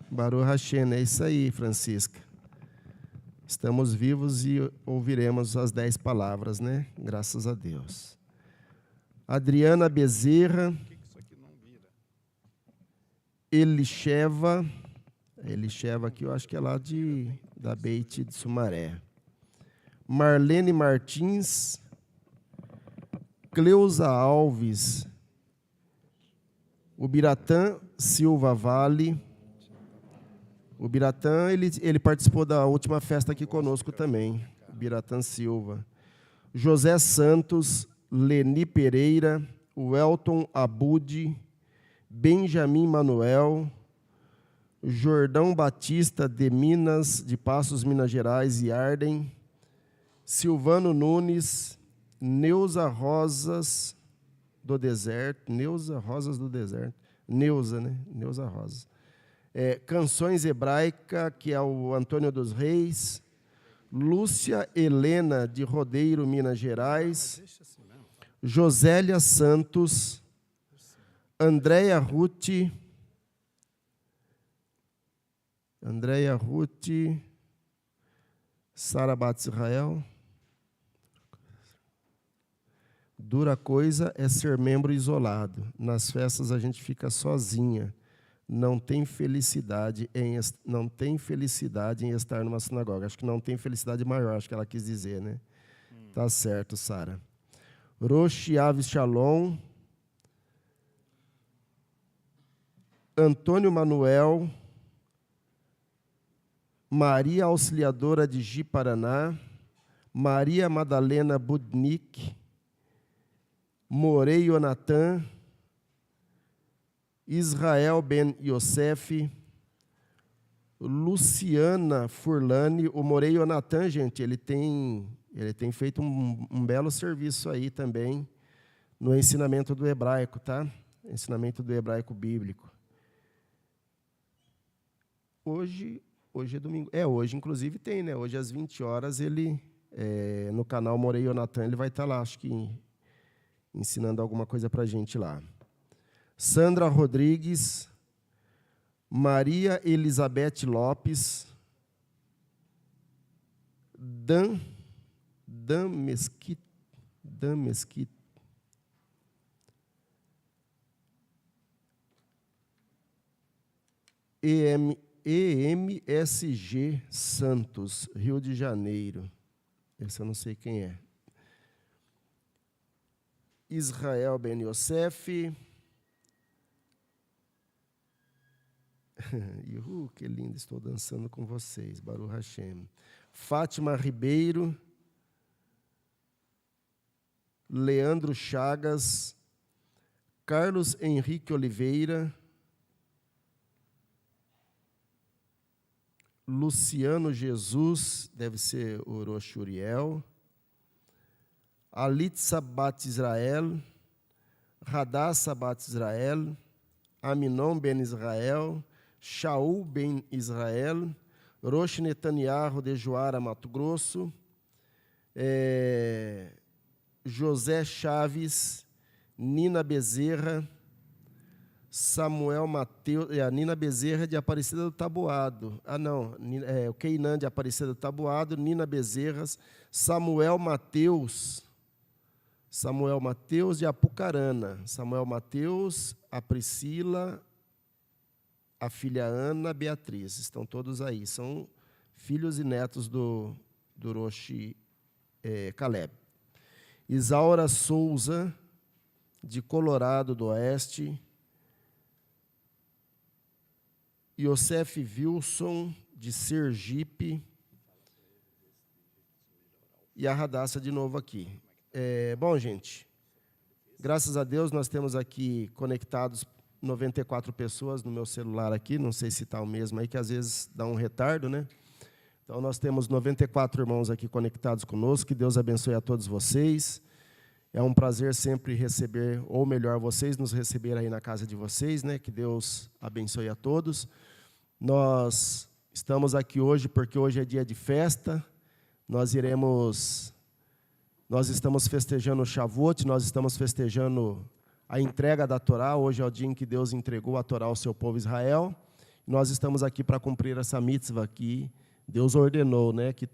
Baruch Hashem, é isso aí, Francisca. Estamos vivos e ouviremos as 10 palavras, né? Graças a Deus. Adriana Bezerra. Elisheva aqui, eu acho que é lá da Beit de Sumaré. Marlene Martins. Cleusa Alves. O Biratã Silva Vale. O Biratã, ele participou da última festa aqui conosco também. Biratã Silva. José Santos, Leni Pereira, Welton Abud, Benjamin Manuel, Jordão Batista de Minas, de Passos, Minas Gerais e Arden, Silvano Nunes, Neuza Rosas do Deserto, Neuza Rosas do Deserto, Neuza, né? Neuza Rosas. Canções Hebraica, que é o Antônio dos Reis, Lúcia Helena de Rodeiro, Minas Gerais, Josélia Santos, Andréia Ruth, Sara Bat Israel. Dura coisa é ser membro isolado. Nas festas a gente fica sozinha. Não tem felicidade em estar numa sinagoga. Acho que não tem felicidade maior, acho que ela quis dizer, né? Tá certo, Sara. Roshi Aves Shalom. Antônio Manuel. Maria Auxiliadora de Ji-Paraná. Maria Madalena Budnik. Morei Yonatan. Israel Ben Yosef, Luciana Furlani. O Morei Yonatan, gente, ele tem feito um belo serviço aí também no ensinamento do hebraico, tá? Ensinamento do hebraico bíblico. Hoje é domingo. Hoje, inclusive, tem, né? Hoje, às 20 horas, ele, no canal Morei Yonatan, ele vai estar lá, acho que ensinando alguma coisa para a gente lá. Sandra Rodrigues, Maria Elizabeth Lopes, Dan Mesquita, EMSG Santos, Rio de Janeiro. Esse eu não sei quem é. Israel Ben Yosef. Que lindo, estou dançando com vocês. Baruch Hashem. Fátima Ribeiro. Leandro Chagas. Carlos Henrique Oliveira. Luciano Jesus, deve ser Orochi Uriel. Alitza Bat Israel. Radassa Bat Israel. Aminon Ben Israel. Shaul Ben Israel, Rosh Netanyahu de Juara, Mato Grosso, José Chaves, Nina Bezerra, Samuel Mateus, a Nina Bezerra de Aparecida do Taboado. O Keinan de Aparecida do Taboado, Nina Bezerras, Samuel Mateus de Apucarana, Samuel Mateus, a Priscila, a filha Ana Beatriz, estão todos aí, são filhos e netos do Roshi Caleb. Isaura Souza, de Colorado do Oeste. Yosef Wilson, de Sergipe. E a Radassa de novo aqui. Bom, gente, graças a Deus nós temos aqui conectados 94 pessoas no meu celular aqui, não sei se está o mesmo aí, que às vezes dá um retardo, né? Então, nós temos 94 irmãos aqui conectados conosco, que Deus abençoe a todos vocês. É um prazer sempre receber, ou melhor, vocês nos receber aí na casa de vocês, né? Que Deus abençoe a todos. Nós estamos aqui hoje porque hoje é dia de festa, nós estamos festejando o Shavuot, nós estamos festejando a entrega da Torá. Hoje é o dia em que Deus entregou a Torá ao seu povo Israel. Nós estamos aqui para cumprir essa mitzvah aqui. Deus ordenou, né, que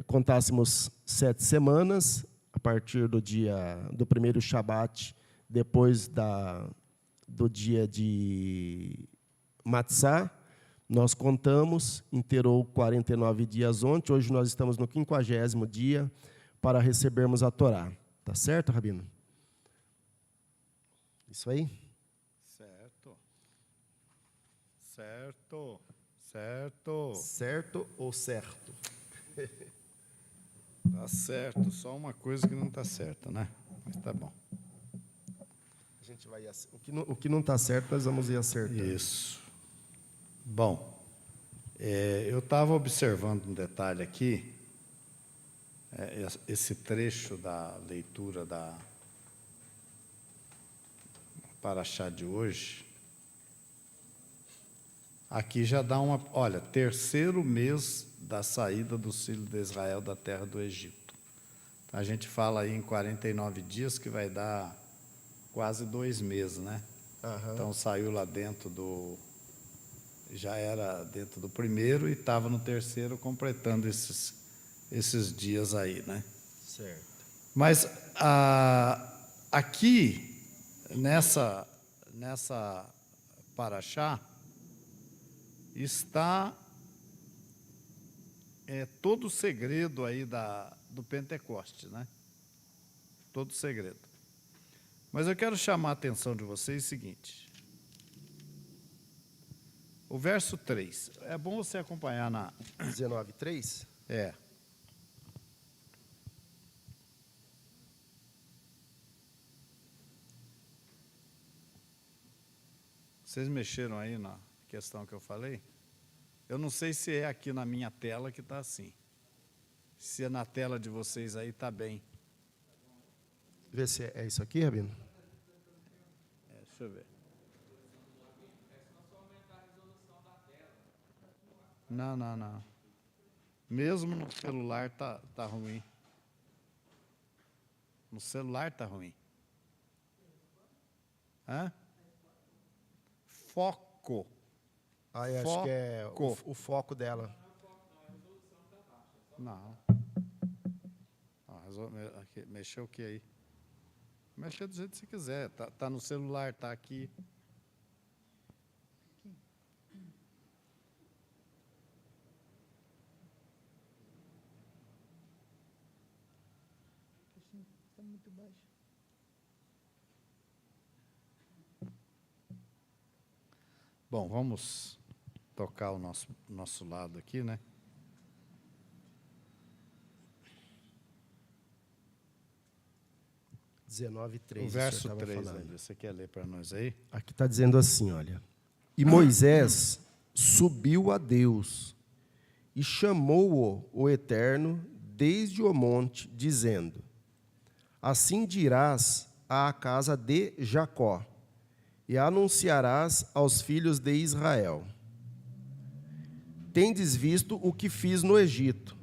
contássemos 7 semanas, a partir do primeiro Shabat, depois do dia de Matzah, nós contamos, inteirou 49 dias ontem, hoje nós estamos no 50º dia para recebermos a Torá. Tá certo, Rabino? Isso aí? Certo. Certo. Certo. Certo ou certo? Tá certo, só uma coisa que não está certa, né? Mas tá bom. A gente vai o que não está certo, nós vamos ir acertando. Isso. Bom, eu estava observando um detalhe aqui, esse trecho da leitura da Paraxá de hoje. Aqui já dá olha, 3º mês da saída dos filhos de Israel da terra do Egito. A gente fala aí em 49 dias, que vai dar quase 2 meses, né? Aham. Então saiu lá já era dentro do primeiro e estava no 3º, completando esses dias aí, né? Certo. Mas aqui, nessa Paraxá, está todo o segredo aí do Pentecostes, né? Todo o segredo. Mas eu quero chamar a atenção de vocês o seguinte. O verso 3. É bom você acompanhar 19:3? É. Vocês mexeram aí na questão que eu falei? Eu não sei se é aqui na minha tela que está assim. Se é na tela de vocês aí, está bem. Vê se é isso aqui, Rabino. Deixa eu ver. Não. Mesmo no celular tá ruim. No celular tá ruim. Hã? Foco. Eu acho que é o foco dela. Não. Aqui, mexeu o que aí? Mexe do jeito que você quiser. Tá no celular, tá aqui. Está muito baixo. Bom, vamos tocar o nosso lado aqui, né? O 19:3. O verso 3, você quer ler para nós aí? Aqui está dizendo assim, olha. E Moisés subiu a Deus e chamou-o o Eterno desde o monte, dizendo: assim dirás à casa de Jacó, e anunciarás aos filhos de Israel: tendes visto o que fiz no Egito,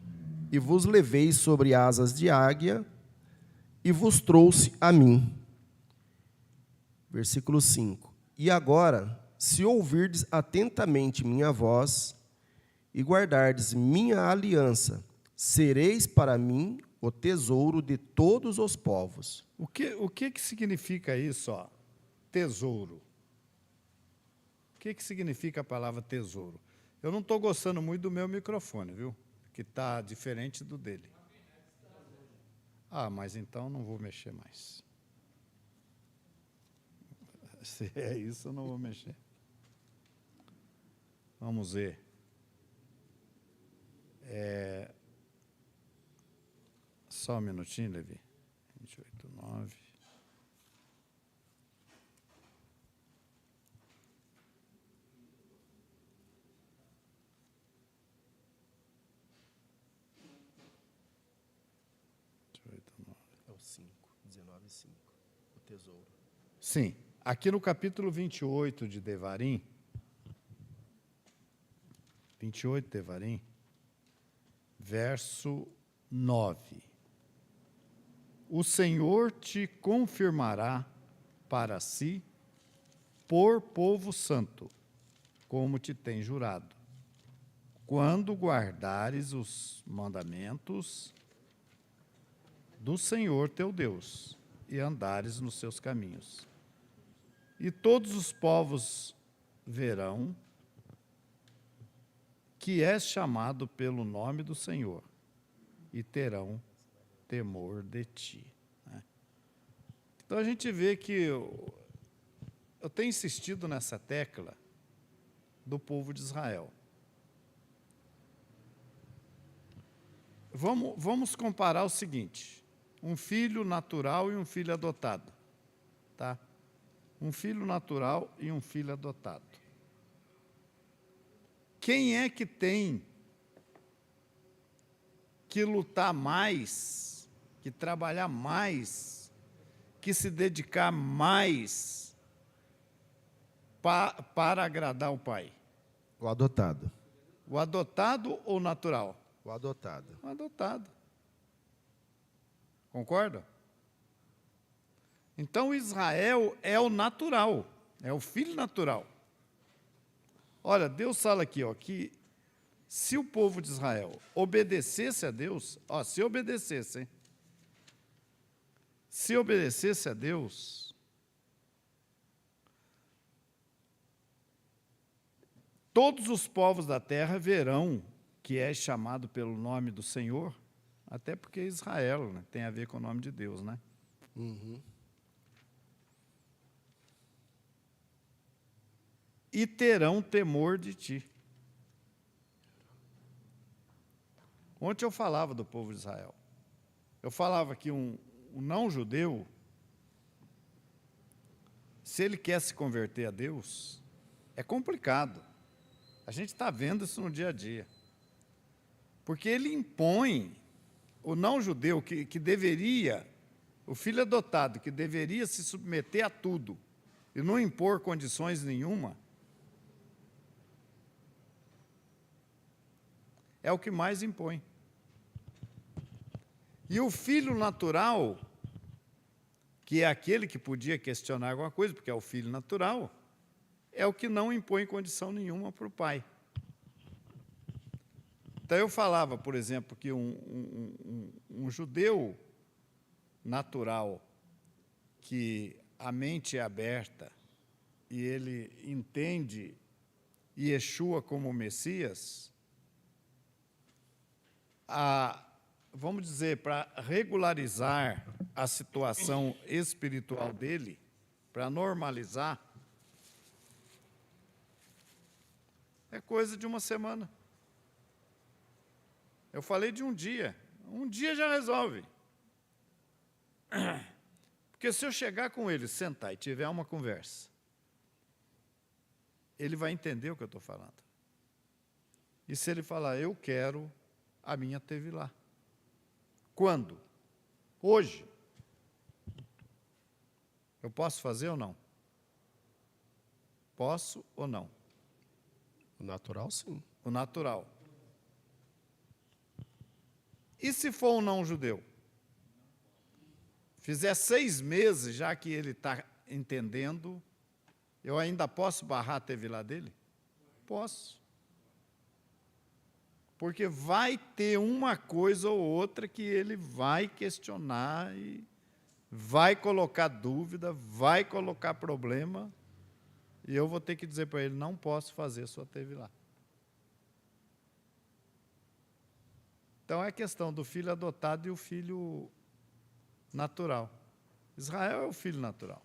e vos levei sobre asas de águia, e vos trouxe a mim. Versículo 5. E agora, se ouvirdes atentamente minha voz, e guardardes minha aliança, sereis para mim o tesouro de todos os povos. O que significa isso, ó? Tesouro. O que significa a palavra tesouro? Eu não estou gostando muito do meu microfone, viu? Que está diferente do dele. Mas então não vou mexer mais. Se é isso, eu não vou mexer. Vamos ver. Só um minutinho, Levi. 28:9. É o 5, 19:5, o tesouro. Sim, aqui no capítulo 28 de Devarim, 28 de Devarim, verso 9. O Senhor te confirmará para si por povo santo, como te tem jurado, quando guardares os mandamentos do Senhor teu Deus e andares nos seus caminhos. E todos os povos verão que és chamado pelo nome do Senhor e terão temor de ti. Então a gente vê que eu tenho insistido nessa tecla do povo de Israel. Vamos comparar o seguinte: um filho natural e um filho adotado, tá? Um filho natural e um filho adotado. Quem é que tem que lutar mais, que trabalhar mais, que se dedicar mais para agradar o pai? O adotado. O adotado ou o natural? O adotado. O adotado. Concorda? Então, Israel é o natural, é o filho natural. Olha, Deus fala aqui, ó, que se o povo de Israel obedecesse a Deus, ó, se obedecesse a Deus, todos os povos da terra verão que é chamado pelo nome do Senhor, até porque Israel, né, tem a ver com o nome de Deus, né? Uhum. E terão temor de ti. Ontem eu falava do povo de Israel. Eu falava que um não-judeu, se ele quer se converter a Deus, é complicado. A gente está vendo isso no dia a dia. Porque ele impõe, o não-judeu que deveria, o filho adotado, que deveria se submeter a tudo e não impor condições nenhuma, é o que mais impõe. E o filho natural, que é aquele que podia questionar alguma coisa, porque é o filho natural, é o que não impõe condição nenhuma para o pai. Então eu falava, por exemplo, que um judeu natural, que a mente é aberta e ele entende Yeshua como Messias, vamos dizer, para regularizar a situação espiritual dele, para normalizar, é coisa de uma semana. Eu falei de um dia já resolve. Porque se eu chegar com ele, sentar e tiver uma conversa, ele vai entender o que eu estou falando. E se ele falar, eu quero a minha Tevilá. Quando? Hoje. Eu posso fazer ou não? Posso ou não? O natural, sim. O natural. E se for um não-judeu? Fizer 6 meses, já que ele está entendendo, eu ainda posso barrar a Tevilá dele? Posso. Porque vai ter uma coisa ou outra que ele vai questionar e vai colocar dúvida, vai colocar problema, e eu vou ter que dizer para ele, não posso fazer sua Tevilá. Então é a questão do filho adotado e o filho natural. Israel é o filho natural.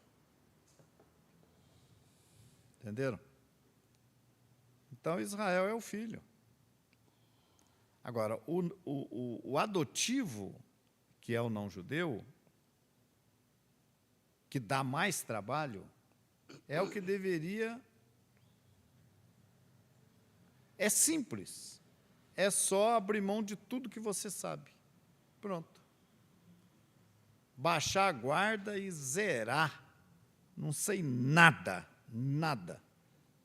Entenderam? Então Israel é o filho. Agora, o adotivo, que é o não-judeu, que dá mais trabalho, é o que deveria... É simples. É só abrir mão de tudo que você sabe. Pronto. Baixar a guarda e zerar. Não sei nada, nada.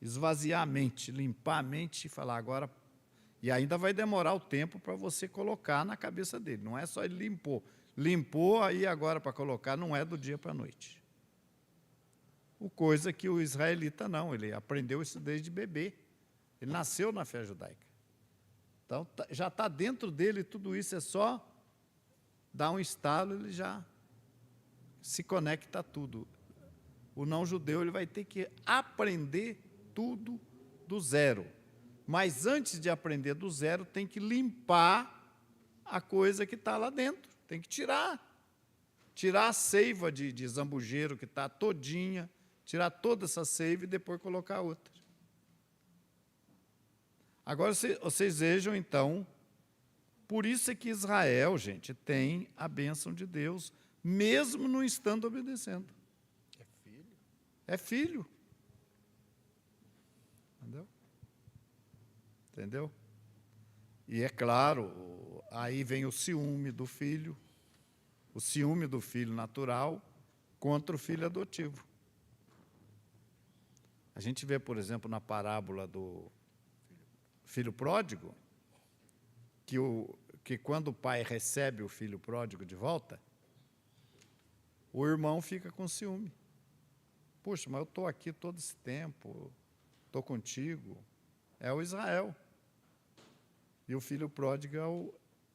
Esvaziar a mente, limpar a mente e falar agora... E ainda vai demorar o tempo para você colocar na cabeça dele. Não é só ele limpou. Limpou, aí agora para colocar não é do dia para a noite. coisa que o israelita não, ele aprendeu isso desde bebê. Ele nasceu na fé judaica. Então, já está dentro dele tudo isso, é só dar um estalo, ele já se conecta a tudo. O não-judeu ele vai ter que aprender tudo do zero. Mas antes de aprender do zero, tem que limpar a coisa que está lá dentro. Tem que tirar a seiva de zambujeiro que está todinha, tirar toda essa seiva e depois colocar outra. Agora, vocês vejam, então, por isso é que Israel, gente, tem a bênção de Deus, mesmo não estando obedecendo. É filho? É filho. Entendeu? Entendeu? E é claro, aí vem o ciúme do filho natural contra o filho adotivo. A gente vê, por exemplo, na parábola do filho pródigo, que quando o pai recebe o filho pródigo de volta, o irmão fica com ciúme. Puxa, mas eu estou aqui todo esse tempo, estou contigo. É o Israel. E o filho pródigo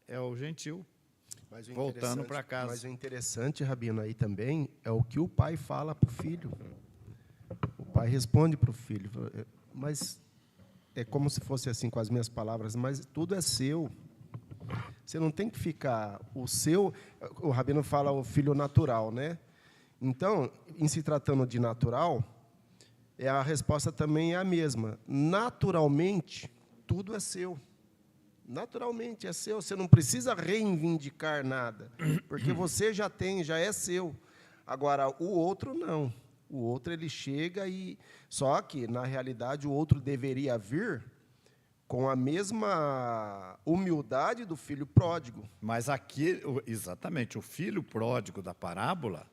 é o gentil, voltando para casa. Mas o interessante, Rabino, aí também, é o que o pai fala para o filho. O pai responde para o filho, mas é como se fosse assim com as minhas palavras, mas tudo é seu. Você não tem que ficar o seu. O Rabino fala o filho natural, né? Então, em se tratando de natural, a resposta também é a mesma. Naturalmente, tudo é seu. Naturalmente é seu. Você não precisa reivindicar nada, porque você já tem, já é seu. Agora, o outro não. O outro ele chega e só que na realidade o outro deveria vir com a mesma humildade do filho pródigo. Mas aqui, exatamente, o filho pródigo da parábola,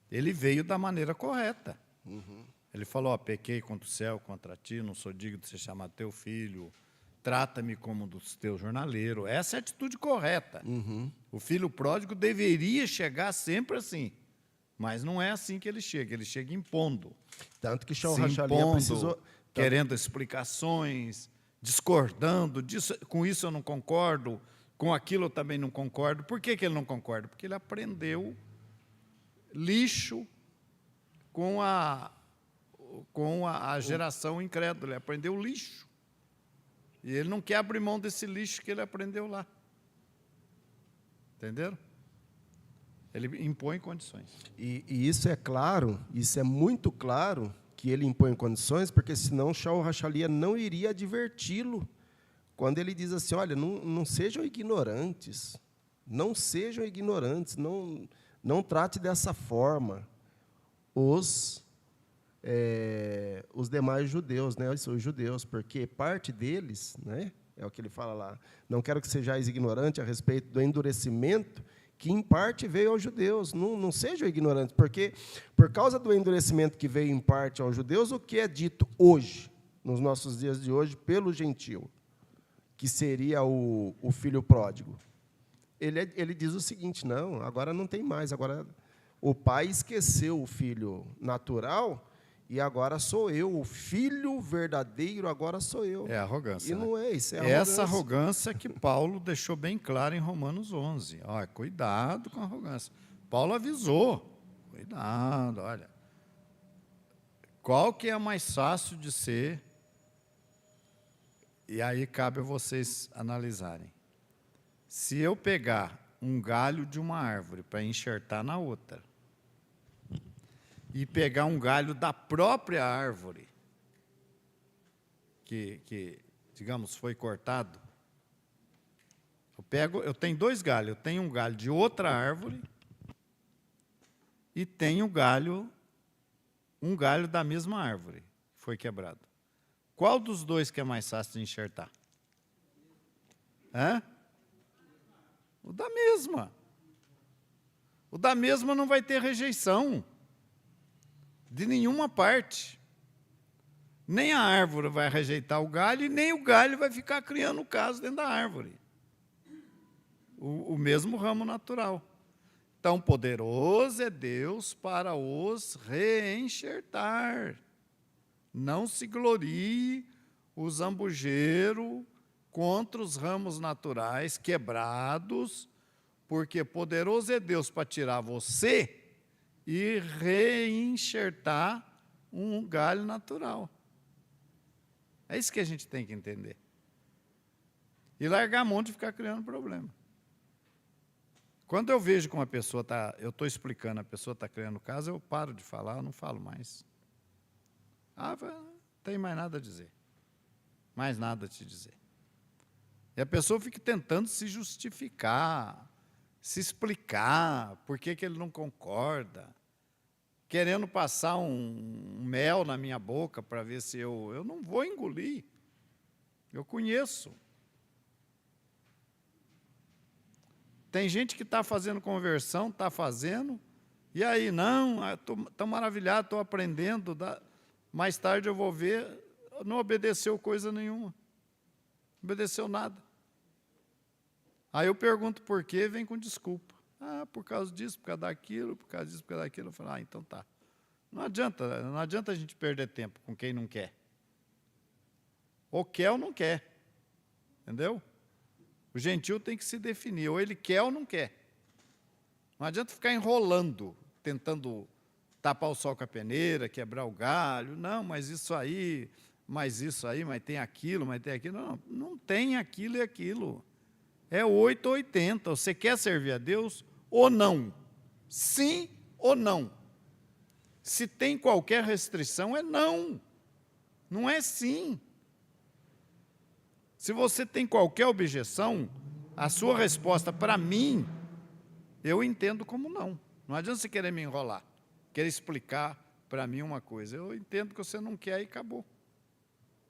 ele veio da maneira correta. Uhum. Ele falou, pequei contra o céu, contra ti, não sou digno de ser chamado teu filho, trata-me como dos teus jornaleiros. Essa é a atitude correta. Uhum. O filho pródigo deveria chegar sempre assim, mas não é assim que ele chega impondo. Tanto que Shaul se Hachalia impondo, precisou... querendo explicações, discordando, com isso eu não concordo, com aquilo eu também não concordo. Por que ele não concorda? Porque ele aprendeu lixo com a geração incrédula, ele aprendeu lixo. E ele não quer abrir mão desse lixo que ele aprendeu lá. Entenderam? Ele impõe condições. E isso é claro, isso é muito claro, que ele impõe condições, porque senão Shaul Hachalia não iria adverti-lo. Quando ele diz assim, olha, não sejam ignorantes, não sejam ignorantes, não trate dessa forma os demais judeus, né, os judeus, porque parte deles, né, é o que ele fala lá, não quero que sejais ignorantes a respeito do endurecimento que, em parte, veio aos judeus. Não sejam ignorantes, porque, por causa do endurecimento que veio, em parte, aos judeus, o que é dito hoje, nos nossos dias de hoje, pelo gentil, que seria o filho pródigo, ele diz o seguinte, não, agora não tem mais, agora o pai esqueceu o filho natural, e agora sou eu, o filho verdadeiro, agora sou eu. É arrogância. E não é isso, é arrogância. Essa arrogância que Paulo deixou bem claro em Romanos 11. Olha, cuidado com a arrogância. Paulo avisou. Cuidado, olha. Qual que é mais fácil de ser? E aí cabe a vocês analisarem. Se eu pegar um galho de uma árvore para enxertar na outra, e pegar um galho da própria árvore, que digamos, foi cortado, eu tenho dois galhos, eu tenho um galho de outra árvore e tenho um galho da mesma árvore, que foi quebrado. Qual dos dois que é mais fácil de enxertar? O da mesma. O da mesma não vai ter rejeição de nenhuma parte. Nem a árvore vai rejeitar o galho, e nem o galho vai ficar criando caso dentro da árvore. O mesmo ramo natural. Tão poderoso é Deus para os reenxertar. Não se glorie o zambujeiro contra os ramos naturais quebrados, porque poderoso é Deus para tirar você e reenxertar um galho natural. É isso que a gente tem que entender. E largar a mão de ficar criando problema. Quando eu vejo que uma pessoa está, eu estou explicando, a pessoa está criando casa, eu paro de falar, eu não falo mais. Não tem mais nada a dizer. Mais nada a te dizer. E a pessoa fica tentando se justificar, se explicar por que ele não concorda, querendo passar um mel na minha boca para ver se eu não vou engolir. Eu conheço. Tem gente que está fazendo conversão, está fazendo, e aí, não, estou maravilhado, estou aprendendo, mais tarde eu vou ver, não obedeceu coisa nenhuma, não obedeceu nada. Aí eu pergunto por quê, vem com desculpa. Por causa disso, por causa daquilo, por causa disso, por causa daquilo. Eu falo, então tá. Não adianta a gente perder tempo com quem não quer. Ou quer ou não quer, entendeu? O gentil tem que se definir, ou ele quer ou não quer. Não adianta ficar enrolando, tentando tapar o sol com a peneira, quebrar o galho. Não, mas isso aí, mas tem aquilo, mas tem aquilo. Não, não tem aquilo e aquilo. É 8 ou 80. Você quer servir a Deus ou não? Sim ou não? Se tem qualquer restrição, é não. Não é sim. Se você tem qualquer objeção, a sua resposta para mim, eu entendo como não. Não adianta você querer me enrolar, querer explicar para mim uma coisa. Eu entendo que você não quer e acabou.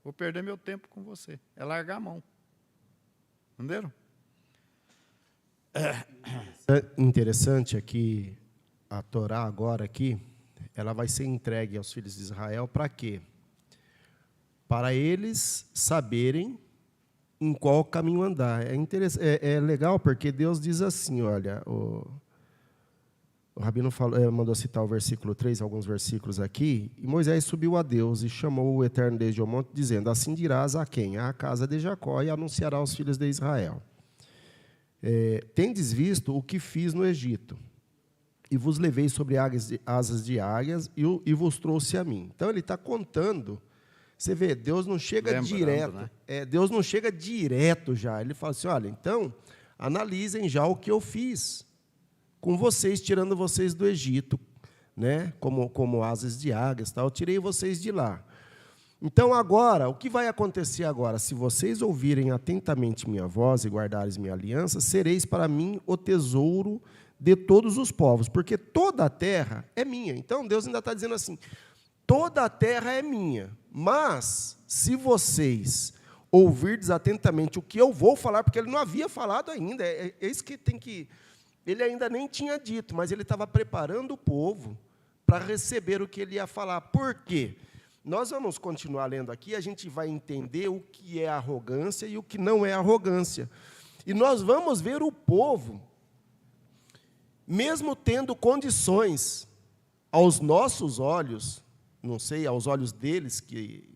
Vou perder meu tempo com você. É largar a mão. Entenderam? É interessante aqui, a Torá agora aqui, ela vai ser entregue aos filhos de Israel para quê? Para eles saberem em qual caminho andar. É legal porque Deus diz assim, olha, o Rabino mandou citar o versículo 3, alguns versículos aqui, e Moisés subiu a Deus e chamou o Eterno desde o monte, dizendo, assim dirás a quem? À casa de Jacó, e anunciará aos filhos de Israel. Tendes visto o que fiz no Egito, e vos levei sobre asas de águias, e vos trouxe a mim. Então, ele está contando. Você vê, Deus não chega direto. Né? Deus não chega direto já. Ele fala assim, olha, então, analisem já o que eu fiz com vocês, tirando vocês do Egito, né? como asas de águias, tal, eu tirei vocês de lá. Então, agora, o que vai acontecer agora? Se vocês ouvirem atentamente minha voz e guardares minha aliança, sereis para mim o tesouro de todos os povos, porque toda a terra é minha. Então, Deus ainda está dizendo assim, toda a terra é minha, mas se vocês ouvirdes atentamente o que eu vou falar, porque ele não havia falado ainda, é isso que tem que... Ele ainda nem tinha dito, mas ele estava preparando o povo para receber o que ele ia falar. Por quê? Nós vamos continuar lendo aqui, a gente vai entender o que é arrogância e o que não é arrogância. E nós vamos ver o povo, mesmo tendo condições, aos nossos olhos, não sei, aos olhos deles que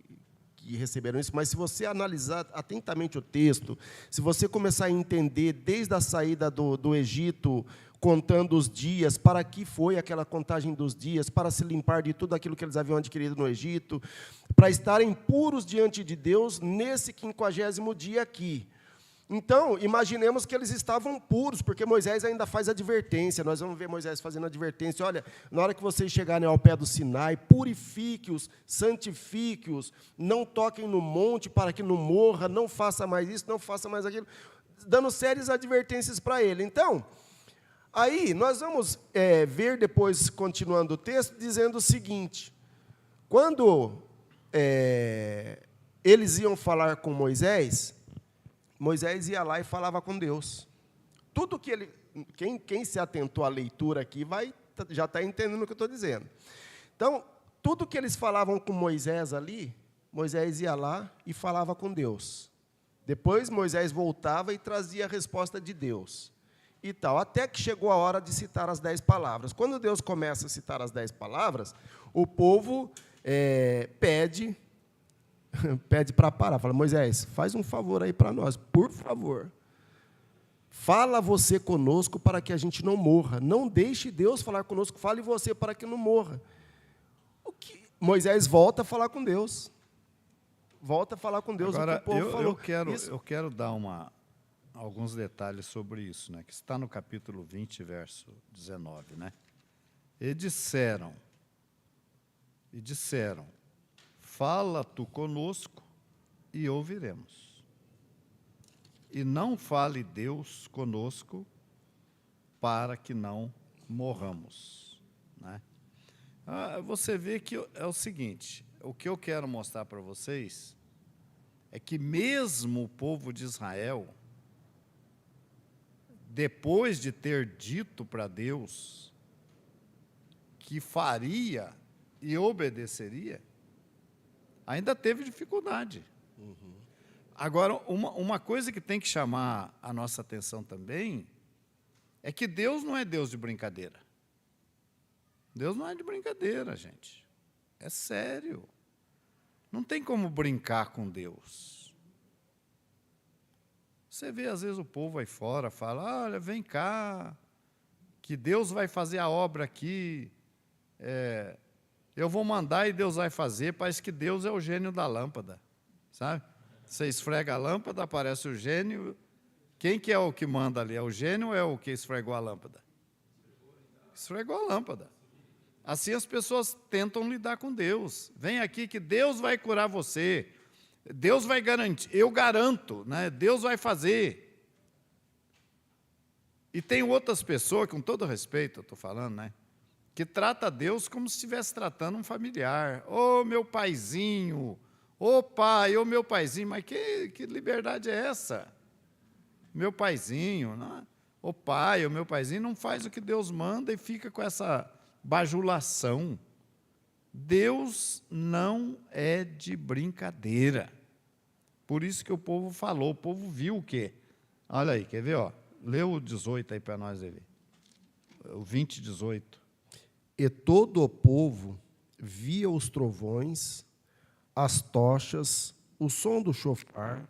receberam isso, mas se você analisar atentamente o texto, se você começar a entender desde a saída do Egito, contando os dias, para que foi aquela contagem dos dias, para se limpar de tudo aquilo que eles haviam adquirido no Egito, para estarem puros diante de Deus nesse 50º dia aqui. Então, imaginemos que eles estavam puros, porque Moisés ainda faz advertência. Nós vamos ver Moisés fazendo advertência. Olha, na hora que vocês chegarem ao pé do Sinai, purifique-os, santifique-os, não toquem no monte para que não morra, não faça mais isso, não faça mais aquilo, dando sérias advertências para ele. Então, aí nós vamos ver depois, continuando o texto, dizendo o seguinte, quando eles iam falar com Moisés ia lá e falava com Deus. Tudo que ele... Quem se atentou à leitura aqui já está entendendo o que eu estou dizendo. Então, tudo que eles falavam com Moisés ali, Moisés ia lá e falava com Deus. Depois, Moisés voltava e trazia a resposta de Deus. e tal, até que chegou a hora de citar as 10 palavras. Quando Deus começa a citar as 10 palavras, o povo pede para parar. Fala, Moisés, faz um favor aí para nós, por favor. Fala você conosco para que a gente não morra. Não deixe Deus falar conosco, fale você para que não morra. Moisés volta a falar com Deus. Volta a falar com Deus. Agora, o que o povo falou. eu quero dar alguns detalhes sobre isso, né, que está no capítulo 20, verso 19. Né? E disseram, fala tu conosco e ouviremos. E não fale Deus conosco para que não morramos. Né? Você vê que é o seguinte, o que eu quero mostrar para vocês é que mesmo o povo de Israel, depois de ter dito para Deus que faria e obedeceria, ainda teve dificuldade. Agora, uma coisa que tem que chamar a nossa atenção também é que Deus não é Deus de brincadeira. Deus não é de brincadeira, gente. É sério. Não tem como brincar com Deus. Você vê, às vezes, o povo aí fora fala, olha, vem cá, que Deus vai fazer a obra aqui, eu vou mandar e Deus vai fazer, parece que Deus é o gênio da lâmpada, sabe? Você esfrega a lâmpada, aparece o gênio. Quem que é o que manda ali? É o gênio ou é o que esfregou a lâmpada? Esfregou a lâmpada. Assim as pessoas tentam lidar com Deus. Vem aqui que Deus vai curar você. Deus vai garantir, eu garanto, né? Deus vai fazer. E tem outras pessoas, com todo respeito, eu estou falando, né? Que trata Deus como se estivesse tratando um familiar. Ô, meu paizinho, ô pai, ô meu paizinho, mas que liberdade é essa? Meu paizinho, né? Ô pai, ô meu paizinho, não faz o que Deus manda e fica com essa bajulação. Deus não é de brincadeira. Por isso que o povo falou, o povo viu o quê? Olha aí, quer ver? Ó? Lê o 18 aí para nós ver. O 20, 18. E todo o povo via os trovões, as tochas, o som do chofar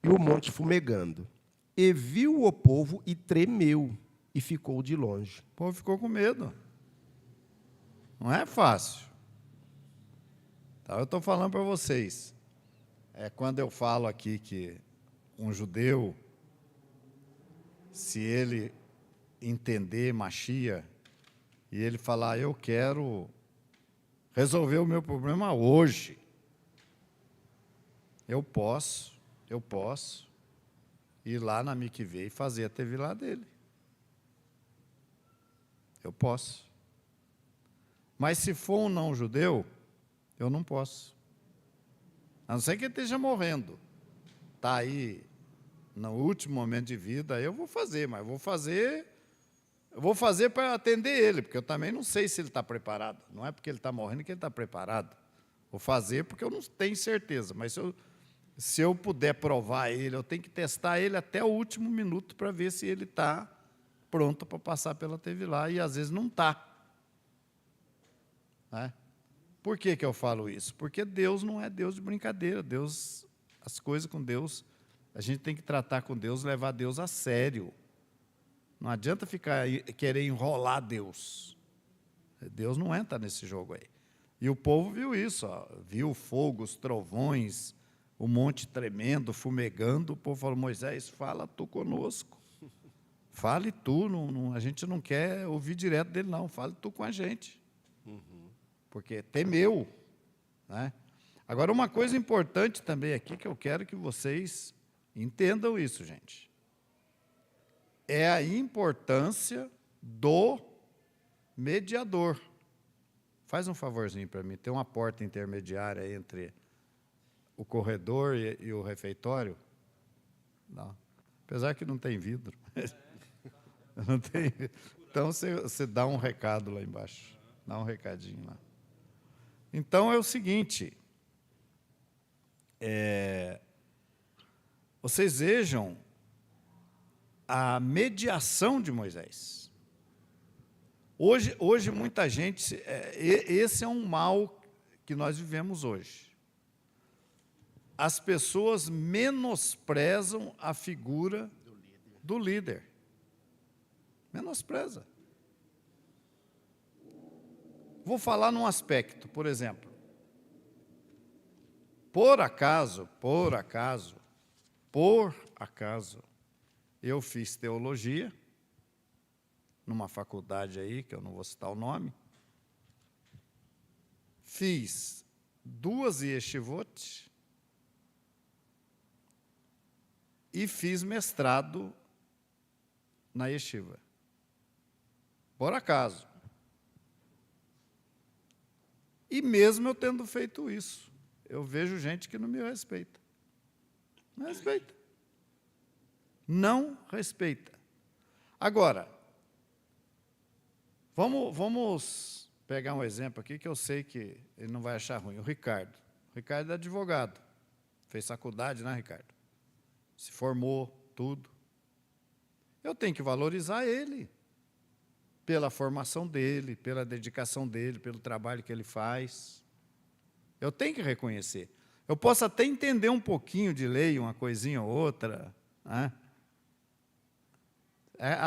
e o monte fumegando. E viu o povo e tremeu, e ficou de longe. O povo ficou com medo. Não é fácil. Então, eu estou falando para vocês. Quando eu falo aqui que um judeu, se ele entender Machia, e ele falar, eu quero resolver o meu problema hoje, eu posso ir lá na Mikveh e fazer a tevilá dele. Eu posso. Mas se for um não-judeu, eu não posso. A não ser que ele esteja morrendo. Está aí no último momento de vida, eu vou fazer, mas vou fazer para atender ele, porque eu também não sei se ele está preparado. Não é porque ele está morrendo que ele está preparado. Vou fazer porque eu não tenho certeza, mas se eu puder provar ele, eu tenho que testar ele até o último minuto para ver se ele está pronto para passar pela tevilá, e às vezes não está. Né? Por que eu falo isso? Porque Deus não é Deus de brincadeira. Deus, as coisas com Deus, a gente tem que tratar com Deus, levar Deus a sério. Não adianta querer enrolar Deus. Deus não entra nesse jogo aí. E o povo viu isso, ó, viu o fogo, os trovões, o monte tremendo, fumegando. O povo falou, Moisés, fala tu conosco. Fale tu, a gente não quer ouvir direto dele, não. Fale tu com a gente. Porque temeu. Né? Agora, uma coisa importante também aqui, que eu quero que vocês entendam isso, gente. É a importância do mediador. Faz um favorzinho para mim, tem uma porta intermediária entre o corredor e o refeitório? Não. Apesar que não tem vidro. Não tem. Então, você dá um recado lá embaixo. Dá um recadinho lá. Então, é o seguinte. Vocês vejam a mediação de Moisés. Hoje muita gente, esse é um mal que nós vivemos hoje. As pessoas menosprezam a figura do líder. Menospreza. Vou falar num aspecto, por exemplo. Por acaso, eu fiz teologia numa faculdade aí, que eu não vou citar o nome. Fiz 2 yeshivot e fiz mestrado na yeshiva. Por acaso. E mesmo eu tendo feito isso, eu vejo gente que não me respeita. Não respeita. Não respeita. Agora, vamos pegar um exemplo aqui que eu sei que ele não vai achar ruim. O Ricardo. O Ricardo é advogado. Fez faculdade, né, Ricardo? Se formou, tudo. Eu tenho que valorizar ele pela formação dele, pela dedicação dele, pelo trabalho que ele faz. Eu tenho que reconhecer. Eu posso até entender um pouquinho de lei, uma coisinha ou outra, né?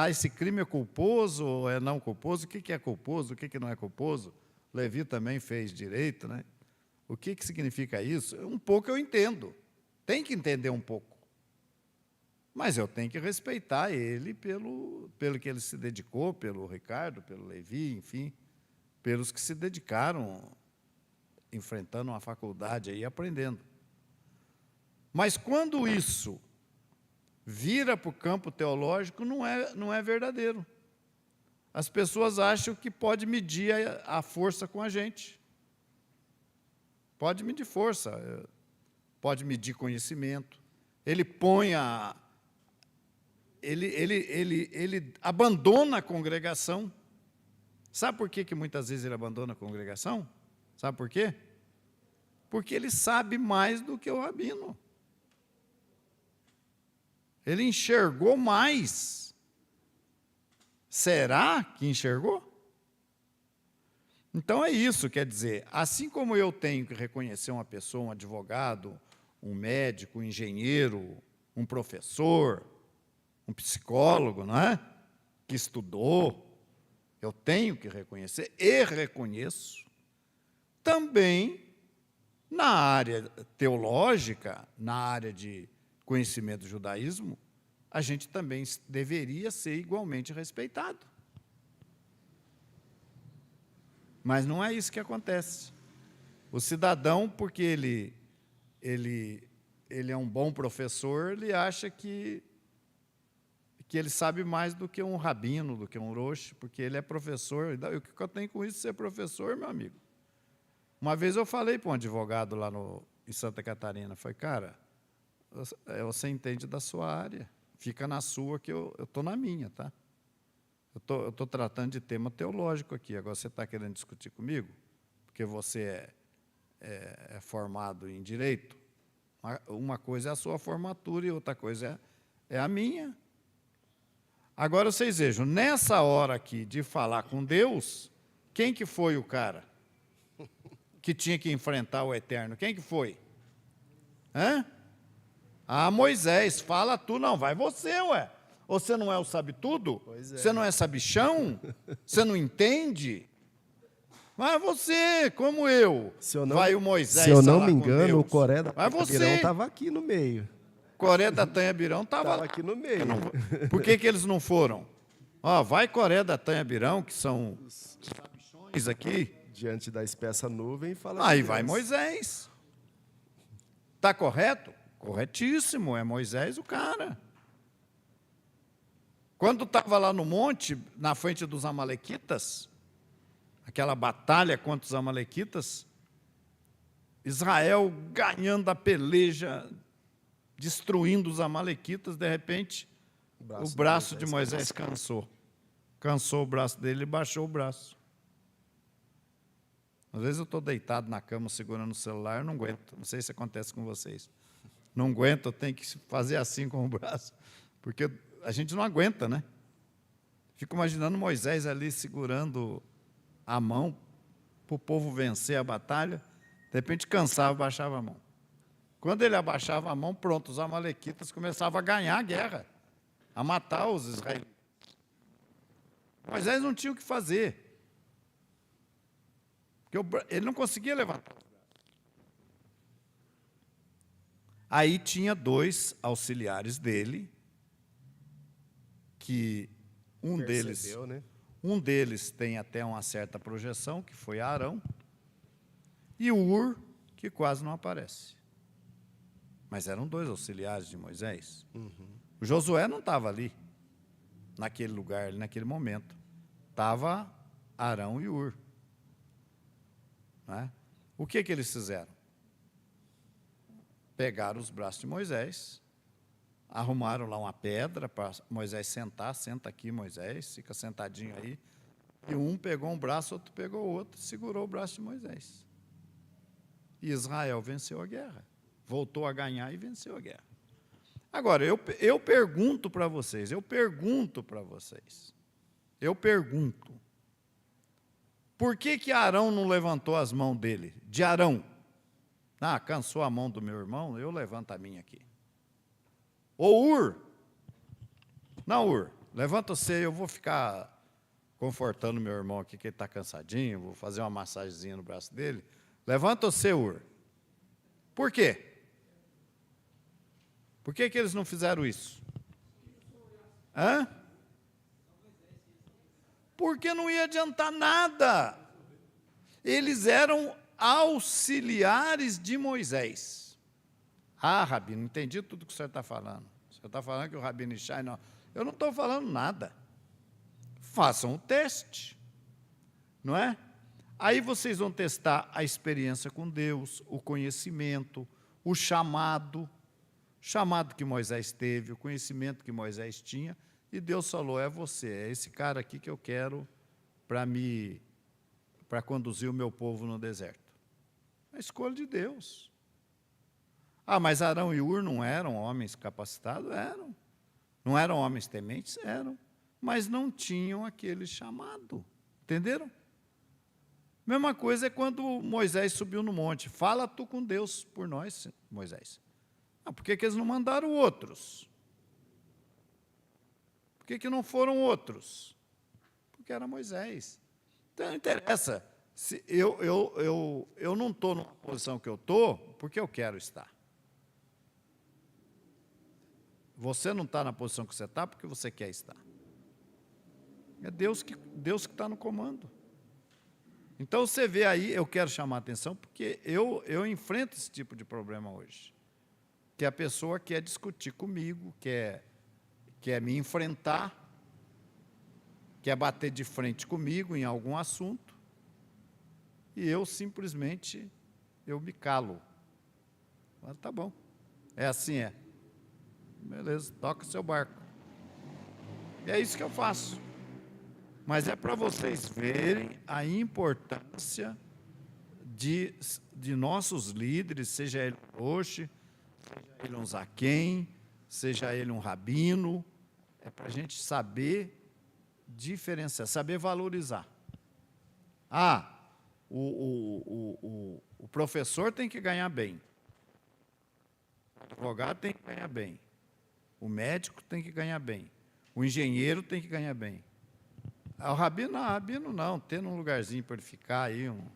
Esse crime é culposo ou é não culposo? O que é culposo, o que não é culposo? Levi também fez direito, né? O que significa isso? Um pouco eu entendo. Tem que entender um pouco. Mas eu tenho que respeitar ele pelo que ele se dedicou, pelo Ricardo, pelo Levi, enfim, pelos que se dedicaram enfrentando uma faculdade aí, aprendendo. Mas quando isso vira para o campo teológico, não é verdadeiro. As pessoas acham que pode medir a força com a gente. Pode medir força, pode medir conhecimento. Ele põe ele abandona a congregação. Sabe por que muitas vezes ele abandona a congregação? Sabe por quê? Porque ele sabe mais do que o rabino. Ele enxergou mais. Será que enxergou? Então é isso, quer dizer, assim como eu tenho que reconhecer uma pessoa, um advogado, um médico, um engenheiro, um professor, um psicólogo, não é? Que estudou, eu tenho que reconhecer e reconheço. Também na área teológica, na área de conhecimento do judaísmo, a gente também deveria ser igualmente respeitado. Mas não é isso que acontece. O cidadão, porque ele é um bom professor, ele acha que ele sabe mais do que um rabino, do que um roche, porque ele é professor. E o que eu tenho com isso de ser professor, meu amigo? Uma vez eu falei para um advogado lá em Santa Catarina, falei, cara, você entende da sua área, fica na sua que eu estou na minha, tá? Eu estou tratando de tema teológico aqui, agora você está querendo discutir comigo? Porque você é formado em direito? Uma coisa é a sua formatura e outra coisa é a minha. Agora vocês vejam, nessa hora aqui de falar com Deus, quem que foi o cara que tinha que enfrentar o Eterno? Quem que foi? Moisés, fala tu, não, vai você, ué. Você não é o sabe-tudo? Você não é sabichão? Você não entende? Vai você, como eu. Vai o Moisés. Se eu não me engano, o Coré da Birão estava aqui no meio. Coré da Tanha Birão estava aqui no meio. Por que eles não foram? Vai Coré da Tanha Birão, que são os sabichões aqui. Diante da espessa nuvem, fala. Aí vai Moisés. Está correto? Corretíssimo, é Moisés o cara. Quando estava lá no monte, na frente dos amalequitas, aquela batalha contra os amalequitas, Israel ganhando a peleja, destruindo os amalequitas, de repente, o braço de Moisés cansou. Cansou o braço dele e baixou o braço. Às vezes eu estou deitado na cama, segurando o celular, eu não aguento. Não sei se acontece com vocês. Não aguento, eu tenho que fazer assim com o braço, porque a gente não aguenta, né? Fico imaginando Moisés ali segurando a mão para o povo vencer a batalha. De repente cansava, baixava a mão. Quando ele abaixava a mão, pronto, os amalequitas começavam a ganhar a guerra, a matar os israelitas. Moisés não tinha o que fazer, porque ele não conseguia levantar. Aí tinha 2 auxiliares dele, que Percebeu, né? um deles tem até uma certa projeção, que foi Arão, e Ur, que quase não aparece. Mas eram 2 auxiliares de Moisés. O Josué não estava ali, naquele lugar, naquele momento. Estava Arão e Ur. Não é? O que eles fizeram? Pegaram os braços de Moisés, arrumaram lá uma pedra para Moisés sentar. Senta aqui, Moisés, fica sentadinho aí. E um pegou um braço, outro pegou o outro, segurou o braço de Moisés. E Israel venceu a guerra. Voltou a ganhar e venceu a guerra. Agora, eu pergunto para vocês, por que Arão não levantou as mãos dele? De Arão. Ah, cansou a mão do meu irmão, eu levanto a minha aqui. Ou Ur. Não, Ur, levanta você, eu vou ficar confortando meu irmão aqui, que ele está cansadinho, vou fazer uma massagenzinha no braço dele. Levanta você, Ur. Por quê? Por que eles não fizeram isso? Hã? Porque não ia adiantar nada. Eles eram auxiliares de Moisés. Ah, Rabino, entendi tudo que o senhor está falando. O senhor está falando que o Rabino Ishai não... Eu não estou falando nada. Façam o teste. Não é? Aí vocês vão testar a experiência com Deus, o conhecimento, o chamado que Moisés teve, o conhecimento que Moisés tinha, e Deus falou, é você, é esse cara aqui que eu quero para conduzir o meu povo no deserto. A escolha de Deus. Ah, mas Arão e Ur não eram homens capacitados? Eram. Não eram homens tementes? Eram. Mas não tinham aquele chamado. Entenderam? Mesma coisa é quando Moisés subiu no monte. Fala tu com Deus por nós, Moisés. Ah, por que eles não mandaram outros? Por que não foram outros? Porque era Moisés. Então, não interessa. Eu não estou numa posição que eu estou porque eu quero estar. Você não está na posição que você está porque você quer estar. É Deus que está no comando. Então, você vê aí, eu quero chamar a atenção, porque eu enfrento esse tipo de problema hoje. Que a pessoa quer discutir comigo, quer me enfrentar, quer bater de frente comigo em algum assunto, e eu simplesmente, me calo. Mas tá bom, é assim, é. Beleza, toca o seu barco. E é isso que eu faço. Mas é para vocês verem a importância de nossos líderes, seja ele um Roche, seja ele um Zaquém, seja ele um rabino, é para a gente saber diferenciar, saber valorizar. Ah, o professor tem que ganhar bem, o advogado tem que ganhar bem, o médico tem que ganhar bem, o engenheiro tem que ganhar bem. O rabino não, tendo um lugarzinho para ele ficar aí, uma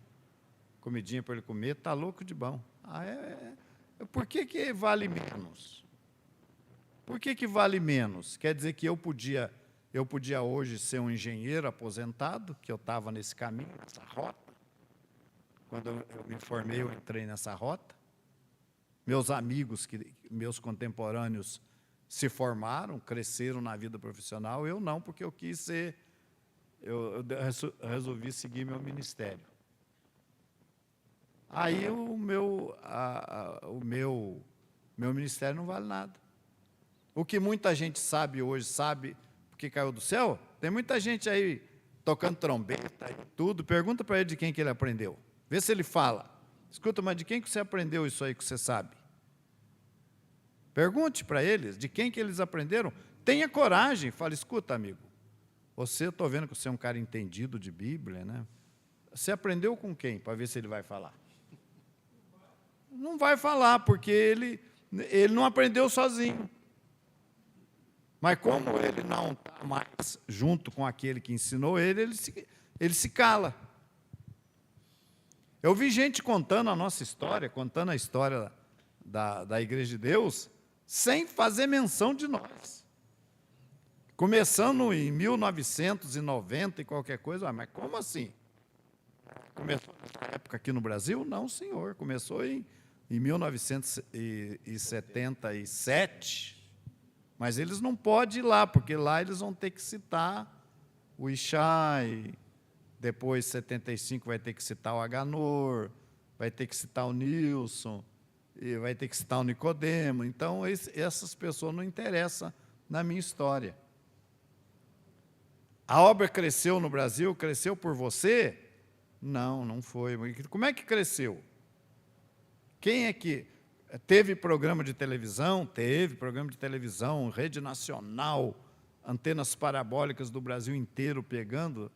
comidinha para ele comer, está louco de bom. Por que vale menos? Por que vale menos? Quer dizer que eu podia hoje ser um engenheiro aposentado, que eu estava nesse caminho, nessa rota. Quando eu me formei, eu entrei nessa rota. Meus amigos, meus contemporâneos, se formaram, cresceram na vida profissional. Eu não, porque eu quis ser... Eu resolvi seguir meu ministério. Aí o meu ministério não vale nada. O que muita gente sabe hoje, sabe porque caiu do céu? Tem muita gente aí tocando trombeta e tudo. Pergunta para ele de quem que ele aprendeu. Vê se ele fala. Escuta, mas de quem que você aprendeu isso aí que você sabe? Pergunte para eles de quem que eles aprenderam. Tenha coragem. Fale, escuta, amigo, você, estou vendo que você é um cara entendido de Bíblia, né? Você aprendeu com quem? Para ver se ele vai falar. Não vai falar, porque ele não aprendeu sozinho. Mas como ele não está mais junto com aquele que ensinou ele se cala. Eu vi gente contando a nossa história, contando a história da Igreja de Deus, sem fazer menção de nós. Começando em 1990 e qualquer coisa, mas como assim? Começou nessa época aqui no Brasil? Não, senhor. Começou em 1977, mas eles não podem ir lá, porque lá eles vão ter que citar o Ishai, depois 75 vai ter que citar o Aganor, vai ter que citar o Nilson, e vai ter que citar o Nicodemo. Então, essas pessoas não interessam na minha história. A obra cresceu no Brasil, cresceu por você? Não, não foi. Como é que cresceu? Quem é que teve programa de televisão? Teve programa de televisão, rede nacional, antenas parabólicas do Brasil inteiro pegando.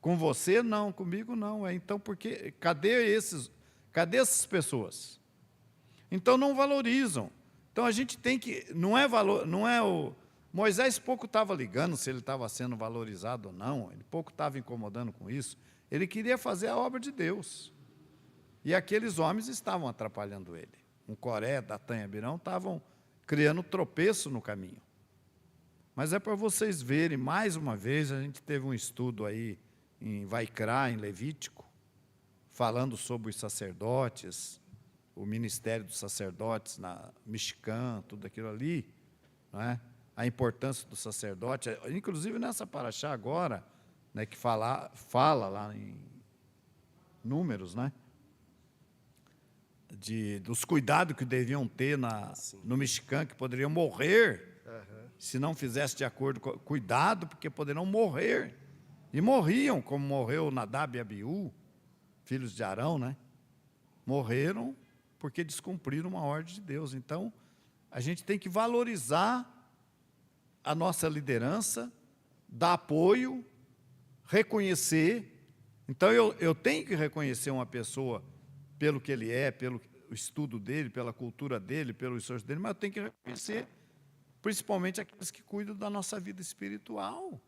Com você, não. Comigo, não. Então, cadê essas pessoas? Então, não valorizam. Então, a gente tem que... Moisés pouco estava ligando se ele estava sendo valorizado ou não, ele pouco estava incomodando com isso. Ele queria fazer a obra de Deus. E aqueles homens estavam atrapalhando ele. O Coré, Datã e Abirão estavam criando tropeço no caminho. Mas é para vocês verem, mais uma vez, a gente teve um estudo aí em Vaikra, em Levítico, falando sobre os sacerdotes, o ministério dos sacerdotes na Mishkan, tudo aquilo ali, não é? A importância do sacerdote, inclusive nessa paraxá agora, né, que fala lá em Números, né, dos cuidados que deviam ter no Mishkan, que poderiam morrer, se não fizesse de acordo com... Cuidado, porque poderão morrer. E morriam, como morreu Nadab e Abiú, filhos de Arão, né? Morreram porque descumpriram uma ordem de Deus. Então, a gente tem que valorizar a nossa liderança, dar apoio, reconhecer. Então, eu tenho que reconhecer uma pessoa pelo que ele é, pelo estudo dele, pela cultura dele, pelo esforço dele, mas eu tenho que reconhecer, principalmente aqueles que cuidam da nossa vida espiritual,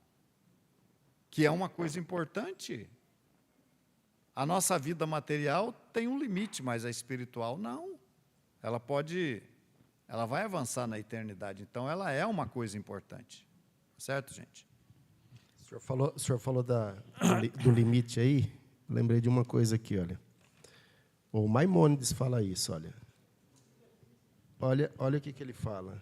que é uma coisa importante. A nossa vida material tem um limite, mas a espiritual não. Ela vai avançar na eternidade, então ela é uma coisa importante. Certo, gente? O senhor falou do limite aí, lembrei de uma coisa aqui, olha. O Maimônides fala isso, olha. Olha o que ele fala.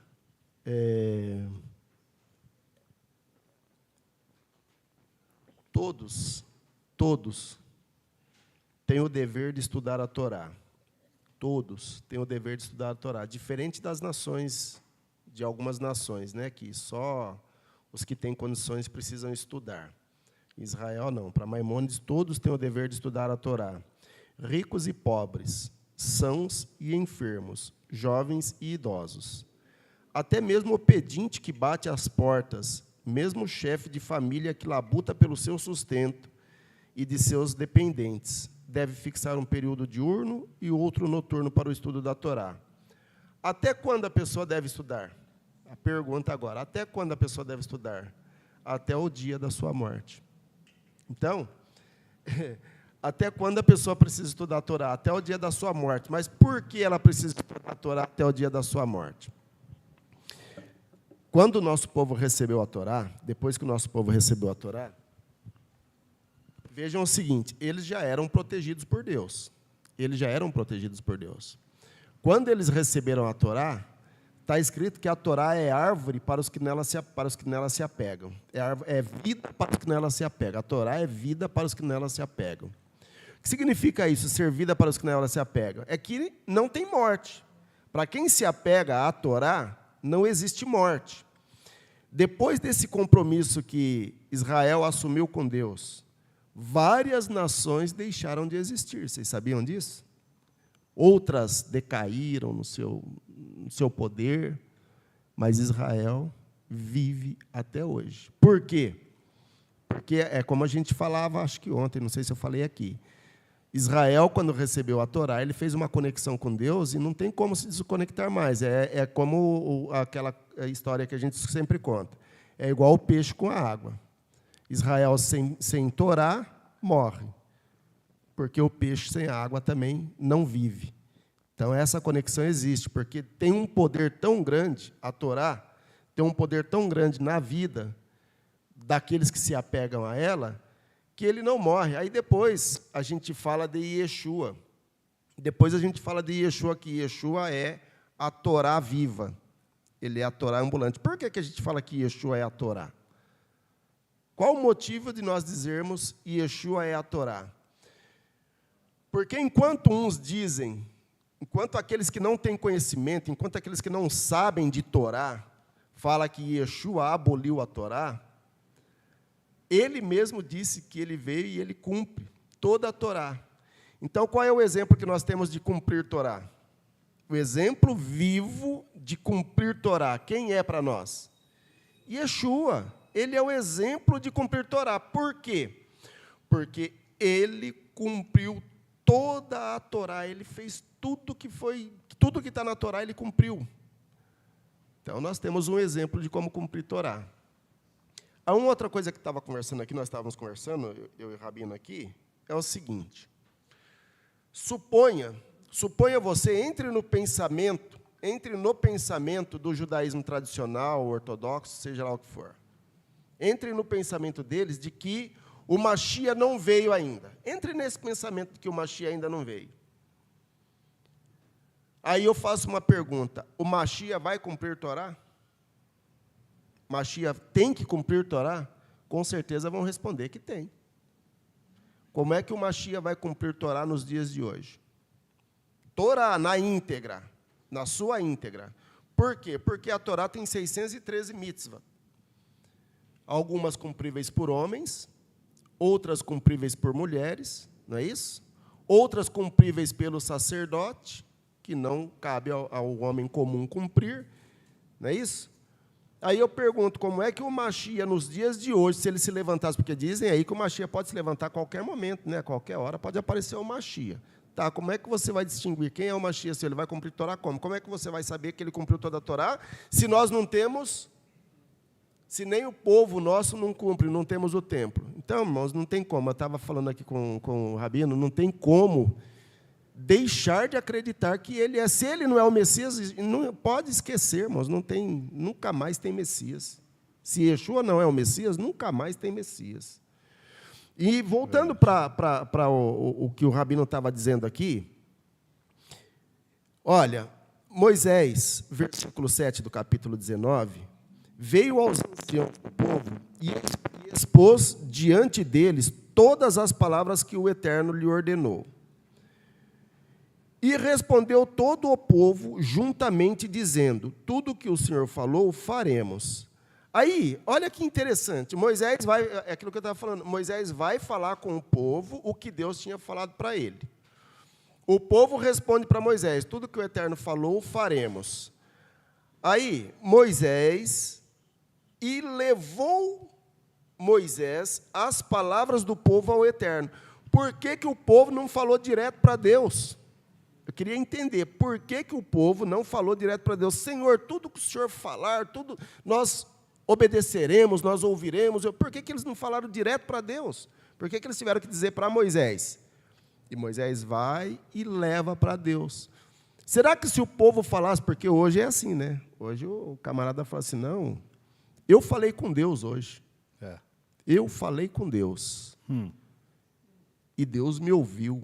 Todos têm o dever de estudar a Torá. Todos têm o dever de estudar a Torá, diferente das nações, de algumas nações, né, que só os que têm condições precisam estudar. Israel não, para Maimônides todos têm o dever de estudar a Torá. Ricos e pobres, sãos e enfermos, jovens e idosos. Até mesmo o pedinte que bate às portas, mesmo o chefe de família que labuta pelo seu sustento e de seus dependentes, deve fixar um período diurno e outro noturno para o estudo da Torá. Até quando a pessoa deve estudar? A pergunta agora, até quando a pessoa deve estudar? Até o dia da sua morte. Então, até quando a pessoa precisa estudar a Torá? Até o dia da sua morte. Mas por que ela precisa estudar a Torá até o dia da sua morte? Quando o nosso povo recebeu a Torá, depois que o nosso povo recebeu a Torá, vejam o seguinte, eles já eram protegidos por Deus. Eles já eram protegidos por Deus. Quando eles receberam a Torá, está escrito que a Torá é árvore para os que nela se apegam. É vida para os que nela se apegam. A Torá é vida para os que nela se apegam. O que significa isso, ser vida para os que nela se apegam? É que não tem morte. Para quem se apega à Torá, não existe morte. Depois desse compromisso que Israel assumiu com Deus, várias nações deixaram de existir. Vocês sabiam disso? outras decaíram no seu poder, mas Israel vive até hoje. Por quê? Porque é como a gente falava, acho que ontem, não sei se eu falei aqui. Israel, quando recebeu a Torá, ele fez uma conexão com Deus e não tem como se desconectar mais. É como aquela história que a gente sempre conta. É igual o peixe com a água. Israel sem Torá morre, porque o peixe sem água também não vive. Então, essa conexão existe, porque tem um poder tão grande, a Torá tem um poder tão grande na vida daqueles que se apegam a ela, que ele não morre. Aí depois a gente fala de Yeshua. Depois a gente fala de Yeshua, que Yeshua é a Torá viva. Ele é a Torá ambulante. Por que a gente fala que Yeshua é a Torá? Qual o motivo de nós dizermos Yeshua é a Torá? Porque enquanto uns dizem, enquanto aqueles que não têm conhecimento, enquanto aqueles que não sabem de Torá, fala que Yeshua aboliu a Torá, ele mesmo disse que ele veio e ele cumpre toda a Torá. Então, qual é o exemplo que nós temos de cumprir Torá? O exemplo vivo de cumprir Torá. Quem é para nós? Yeshua. Ele é o exemplo de cumprir Torá. Por quê? Porque ele cumpriu toda a Torá. Ele fez tudo que está na Torá, ele cumpriu. Então, nós temos um exemplo de como cumprir Torá. Há uma outra coisa que estava conversando aqui, nós estávamos conversando, eu e o Rabino aqui, é o seguinte. Suponha você, entre no pensamento do judaísmo tradicional, ortodoxo, seja lá o que for. Entre no pensamento deles de que o Mashiach não veio ainda. Entre nesse pensamento de que o Mashiach ainda não veio. Aí eu faço uma pergunta, o Mashiach vai cumprir Torá? Mashiach tem que cumprir Torá? Com certeza vão responder que tem. Como é que o Mashiach vai cumprir Torá nos dias de hoje? Torá na íntegra, na sua íntegra. Por quê? Porque a Torá tem 613 mitzvah. Algumas cumpríveis por homens, outras cumpríveis por mulheres, não é isso? Outras cumpríveis pelo sacerdote, que não cabe ao homem comum cumprir, não é isso? Aí eu pergunto, como é que o Mashiach, nos dias de hoje, se ele se levantasse, porque dizem aí que o Mashiach pode se levantar a qualquer momento, né? A qualquer hora pode aparecer o Mashiach. Tá, como é que você vai distinguir quem é o Mashiach, se ele vai cumprir Torá como? Como é que você vai saber que ele cumpriu toda a Torá, se nós não temos, se nem o povo nosso não cumpre, não temos o templo? Então, irmãos, não tem como, eu estava falando aqui com o Rabino, não tem como deixar de acreditar que ele é. Se ele não é o Messias, não pode esquecer, irmãos, nunca mais tem Messias. Se Yeshua não é o Messias, nunca mais tem Messias. E voltando para o que o Rabino estava dizendo aqui, olha, Moisés, versículo 7 do capítulo 19, veio aos anciãos do povo e expôs diante deles todas as palavras que o Eterno lhe ordenou. E respondeu todo o povo juntamente, dizendo, tudo que o Senhor falou, faremos. Aí, olha que interessante, Moisés vai, é aquilo que eu estava falando, Moisés vai falar com o povo o que Deus tinha falado para ele. O povo responde para Moisés, tudo que o Eterno falou, faremos. Aí, Moisés, e levou Moisés as palavras do povo ao Eterno. Por que o povo não falou direto para Deus? Eu queria entender, por que o povo não falou direto para Deus? Senhor, tudo que o Senhor falar, tudo, nós obedeceremos, nós ouviremos. Por que eles não falaram direto para Deus? Por que eles tiveram que dizer para Moisés? E Moisés vai e leva para Deus. Será que se o povo falasse, porque hoje é assim, né? Hoje o camarada fala assim, não, eu falei com Deus hoje. Eu falei com Deus. E Deus me ouviu.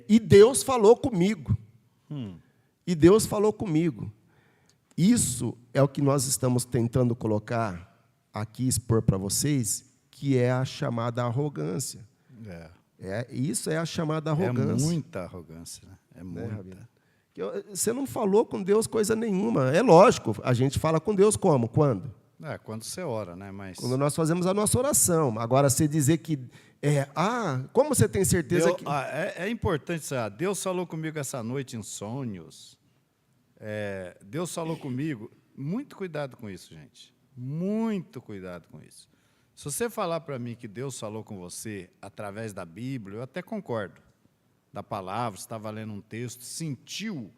E Deus falou comigo. E Deus falou comigo. Isso é o que nós estamos tentando colocar aqui, expor para vocês, que é a chamada arrogância. Isso é a chamada arrogância. É muita arrogância, né? É muita. Você não falou com Deus coisa nenhuma. É lógico, a gente fala com Deus como? Quando? Quando você ora, né? Mas Quando nós fazemos a nossa oração. Agora, você dizer que... como você tem certeza que... é importante isso. Deus falou comigo essa noite em sonhos. Deus falou comigo. Muito cuidado com isso, gente. Muito cuidado com isso. Se você falar para mim que Deus falou com você através da Bíblia, eu até concordo. Da palavra, você estava lendo um texto, sentiu.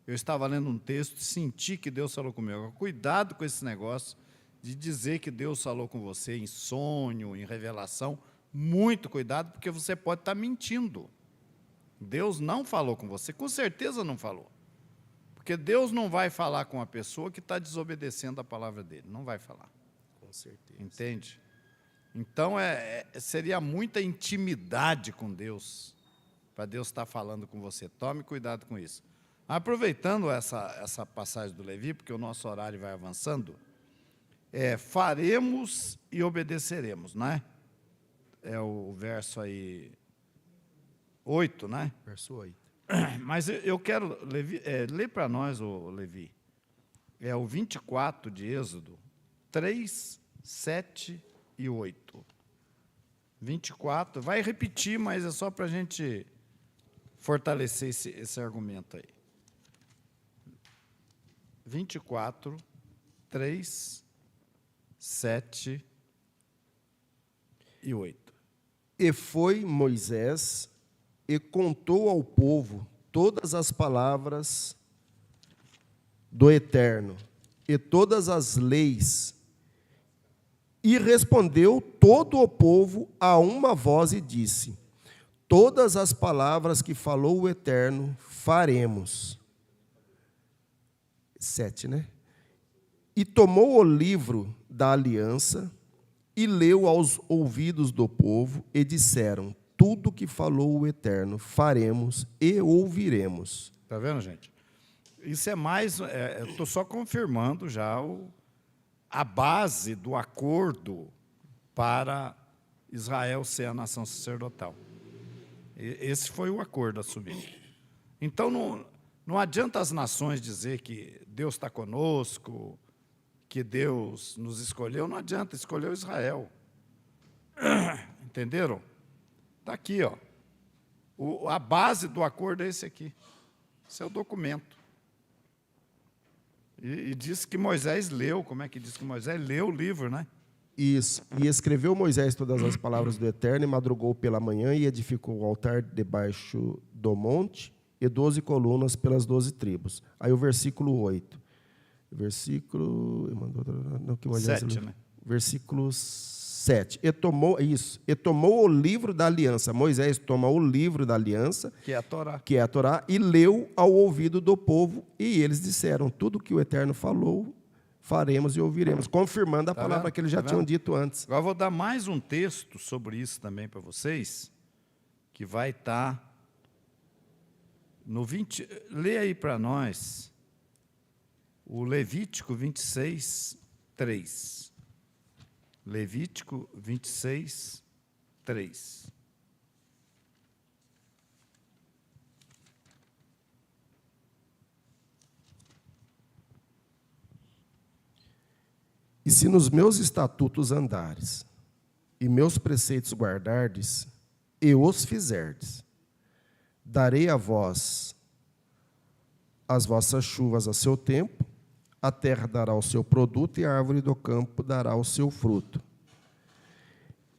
Eu estava lendo um texto, senti que Deus falou comigo. Agora, cuidado com esse negócio de dizer que Deus falou com você em sonho, em revelação. Muito cuidado, porque você pode estar mentindo. Deus não falou com você, com certeza não falou. Porque Deus não vai falar com a pessoa que está desobedecendo a palavra dele. Não vai falar. Com certeza. Entende? Então, seria muita intimidade com Deus, para Deus estar falando com você. Tome cuidado com isso. Aproveitando essa passagem do Levi, porque o nosso horário vai avançando, faremos e obedeceremos, não é? É o verso aí 8, né? Verso 8. Mas eu quero, ler para nós, Levi, o 24 de Êxodo, 3, 7 e 8. 24, vai repetir, mas é só para a gente fortalecer esse argumento aí. 24, 3, 7 e 8. E foi Moisés e contou ao povo todas as palavras do Eterno e todas as leis. E respondeu todo o povo a uma voz e disse: todas as palavras que falou o Eterno faremos. 7, né? E tomou o livro da aliança e leu aos ouvidos do povo, e disseram: tudo que falou o Eterno faremos e ouviremos. Está vendo, gente? Isso é mais... eu estou só confirmando já a base do acordo para Israel ser a nação sacerdotal. Esse foi o acordo assumido. Então, não adianta as nações dizer que Deus está conosco, que Deus nos escolheu. Não adianta, escolheu Israel. Entenderam? Está aqui, ó. A base do acordo é esse aqui. Esse é o documento. E diz que Moisés leu. Como é que diz que Moisés leu o livro, né? Isso. E escreveu Moisés todas as palavras do Eterno, e madrugou pela manhã, e edificou o altar debaixo do monte, e 12 colunas pelas 12 tribos. Aí o versículo 8. Versículo... Não, que Moisés 7, leu. né? Versículo 7. E tomou o livro da aliança. Moisés toma o livro da aliança, Que é a Torá. que é a Torá, e leu ao ouvido do povo, e eles disseram: tudo que o Eterno falou, faremos e ouviremos, confirmando a palavra vendo? que eles já tinham dito antes. Agora vou dar mais um texto sobre isso também para vocês, que vai estar no 20... Lê aí para nós o Levítico 26, 3. Levítico 26, 3. E se nos meus estatutos andares, e meus preceitos guardardes, e os fizerdes, darei a vós as vossas chuvas a seu tempo, a terra dará o seu produto, e a árvore do campo dará o seu fruto.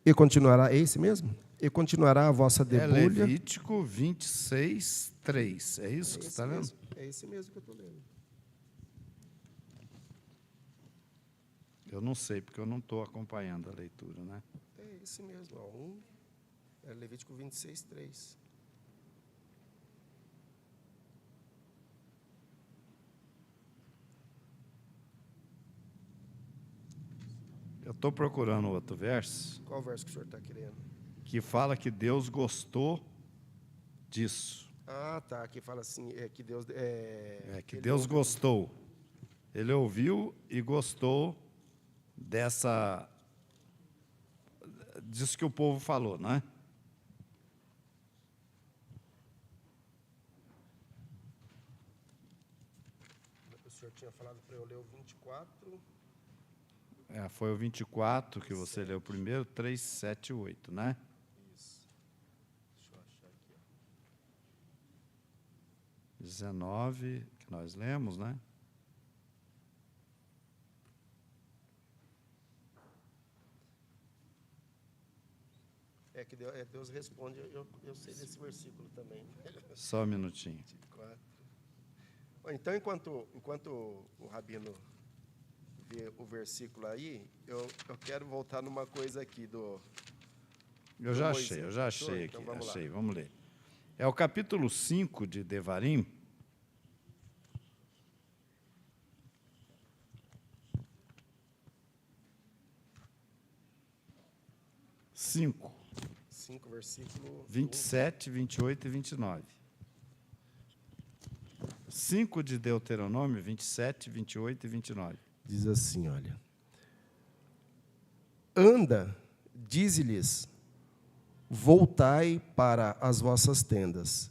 E continuará, é esse mesmo? E continuará a vossa debulha. Levítico 26, 3. É isso que você está lendo? É esse mesmo que eu estou lendo. Eu não sei, porque eu não estou acompanhando a leitura, né? É esse mesmo, ó. É Levítico 26, 3. Eu estou procurando outro verso Qual verso que o senhor está querendo? que fala que Deus gostou disso. Ah, tá. Aqui fala assim, que Deus... Que Deus gostou. Ele ouviu e gostou disso que o povo falou, né? O senhor tinha falado para eu ler o 24. Foi o 24 que você leu primeiro, 3, 7, 8, né? Isso. Deixa eu achar aqui. 19, que nós lemos, né? Que Deus responde, eu sei desse versículo também. Só um minutinho. 24. Então, enquanto o Rabino vê o versículo aí, eu quero voltar numa coisa aqui do... Eu já achei aqui. Então, vamos lá. Vamos ler. É o capítulo 5 de Devarim. Cinco. 5, versículo 27, 28 e 29. 5 de Deuteronômio, 27, 28 e 29. Diz assim, olha. Anda, dize-lhes, voltai para as vossas tendas,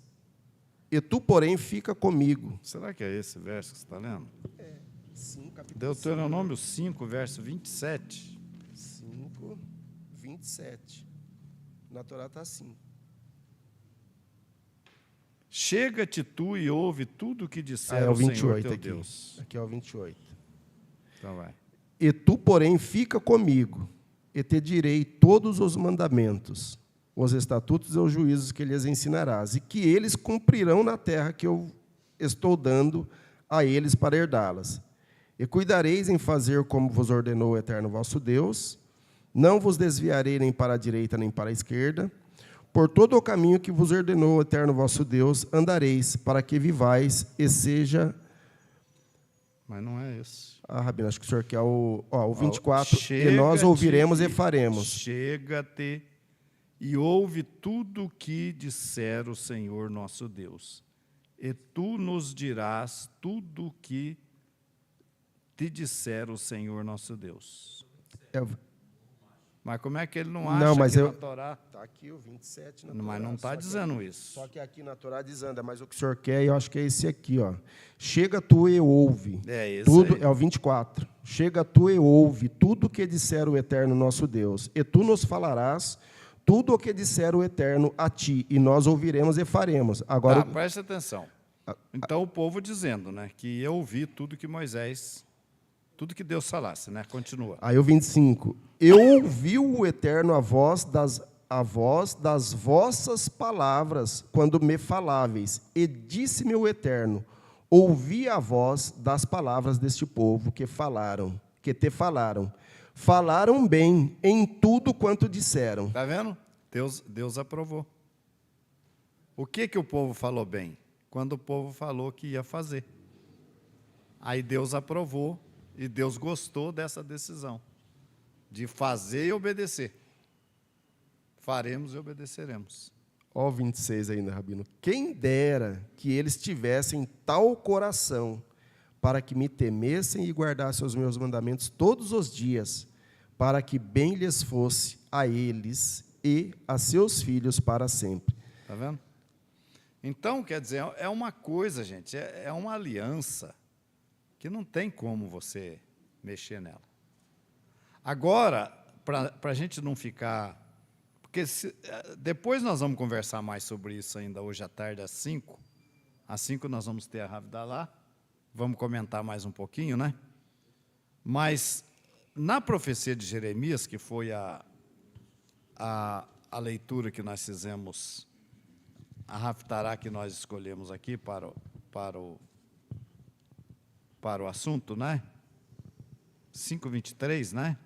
e tu, porém, fica comigo. Será que é esse verso que você está lendo? Sim, capítulo Deuteronômio 5, verso 27. 5, 27. Na Torá está assim. Chega-te tu e ouve tudo o que disser é o o Senhor 28 teu aqui. Deus. Aqui é o 28. Então vai. E tu, porém, fica comigo, e te direi todos os mandamentos, os estatutos e os juízos que lhes ensinarás, e que eles cumprirão na terra que eu estou dando a eles para herdá-las. E cuidareis em fazer como vos ordenou o Eterno vosso Deus, não vos desviarei nem para a direita nem para a esquerda, por todo o caminho que vos ordenou o Eterno vosso Deus, andareis, para que vivais e seja... Mas não é isso. Rabino, acho que o senhor quer o 24. E nós Chega-te ouviremos e faremos. Chega-te e ouve tudo o que disser o Senhor nosso Deus. E tu nos dirás tudo o que te disser o Senhor nosso Deus. Mas como é que ele não acha que na Torá... Está aqui o 27 na Torá. Mas não está dizendo isso. Só que aqui na Torá diz anda, mas o que o senhor quer, eu acho que é esse aqui, ó. Chega tu e ouve. É esse tudo aí. É o 24. Chega tu e ouve tudo o que disser o Eterno nosso Deus. E tu nos falarás tudo o que disser o Eterno a ti, e nós ouviremos e faremos. Agora, preste atenção. Então o povo dizendo, né, que eu ouvi tudo que Moisés... Tudo que Deus falasse, né? Continua. Aí o 25. Eu ouvi o Eterno a voz das vossas palavras, quando me faláveis, e disse-me o Eterno, ouvi a voz das palavras deste povo que te falaram. Falaram bem em tudo quanto disseram. Está vendo? Deus aprovou. O que o povo falou bem? Quando o povo falou que ia fazer. Aí Deus aprovou. E Deus gostou dessa decisão, de fazer e obedecer. Faremos e obedeceremos. Ó, o 26 ainda, Rabino. Quem dera que eles tivessem tal coração, para que me temessem e guardassem os meus mandamentos todos os dias, para que bem lhes fosse a eles e a seus filhos para sempre. Está vendo? Então, quer dizer, é uma coisa, gente, é uma aliança que não tem como você mexer nela. Agora, para a gente não ficar... Porque depois nós vamos conversar mais sobre isso ainda hoje à tarde, às 5. Às 5 nós vamos ter a Havdalah. Vamos comentar mais um pouquinho, né? Mas, na profecia de Jeremias, que foi a leitura que nós fizemos, a Haftará que nós escolhemos aqui para o assunto, né? 5:23, né?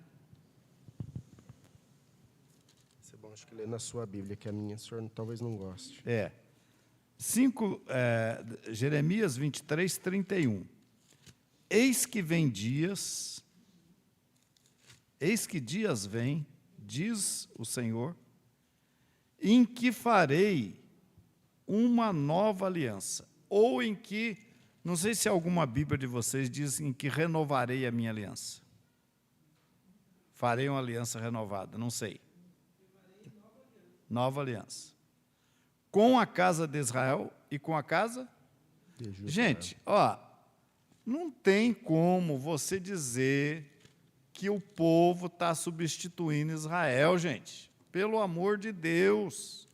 Isso é bom, acho que ler na sua Bíblia, que a minha o senhor talvez não goste. Jeremias 23, 31. Eis que dias vêm, diz o Senhor, em que farei uma nova aliança, ou em que... Não sei se alguma Bíblia de vocês diz em que renovarei a minha aliança. Farei uma aliança renovada, não sei. Nova aliança. Com a casa de Israel e com a casa de Judá. Gente, ó, não tem como você dizer que o povo está substituindo Israel, gente. Pelo amor de Deus.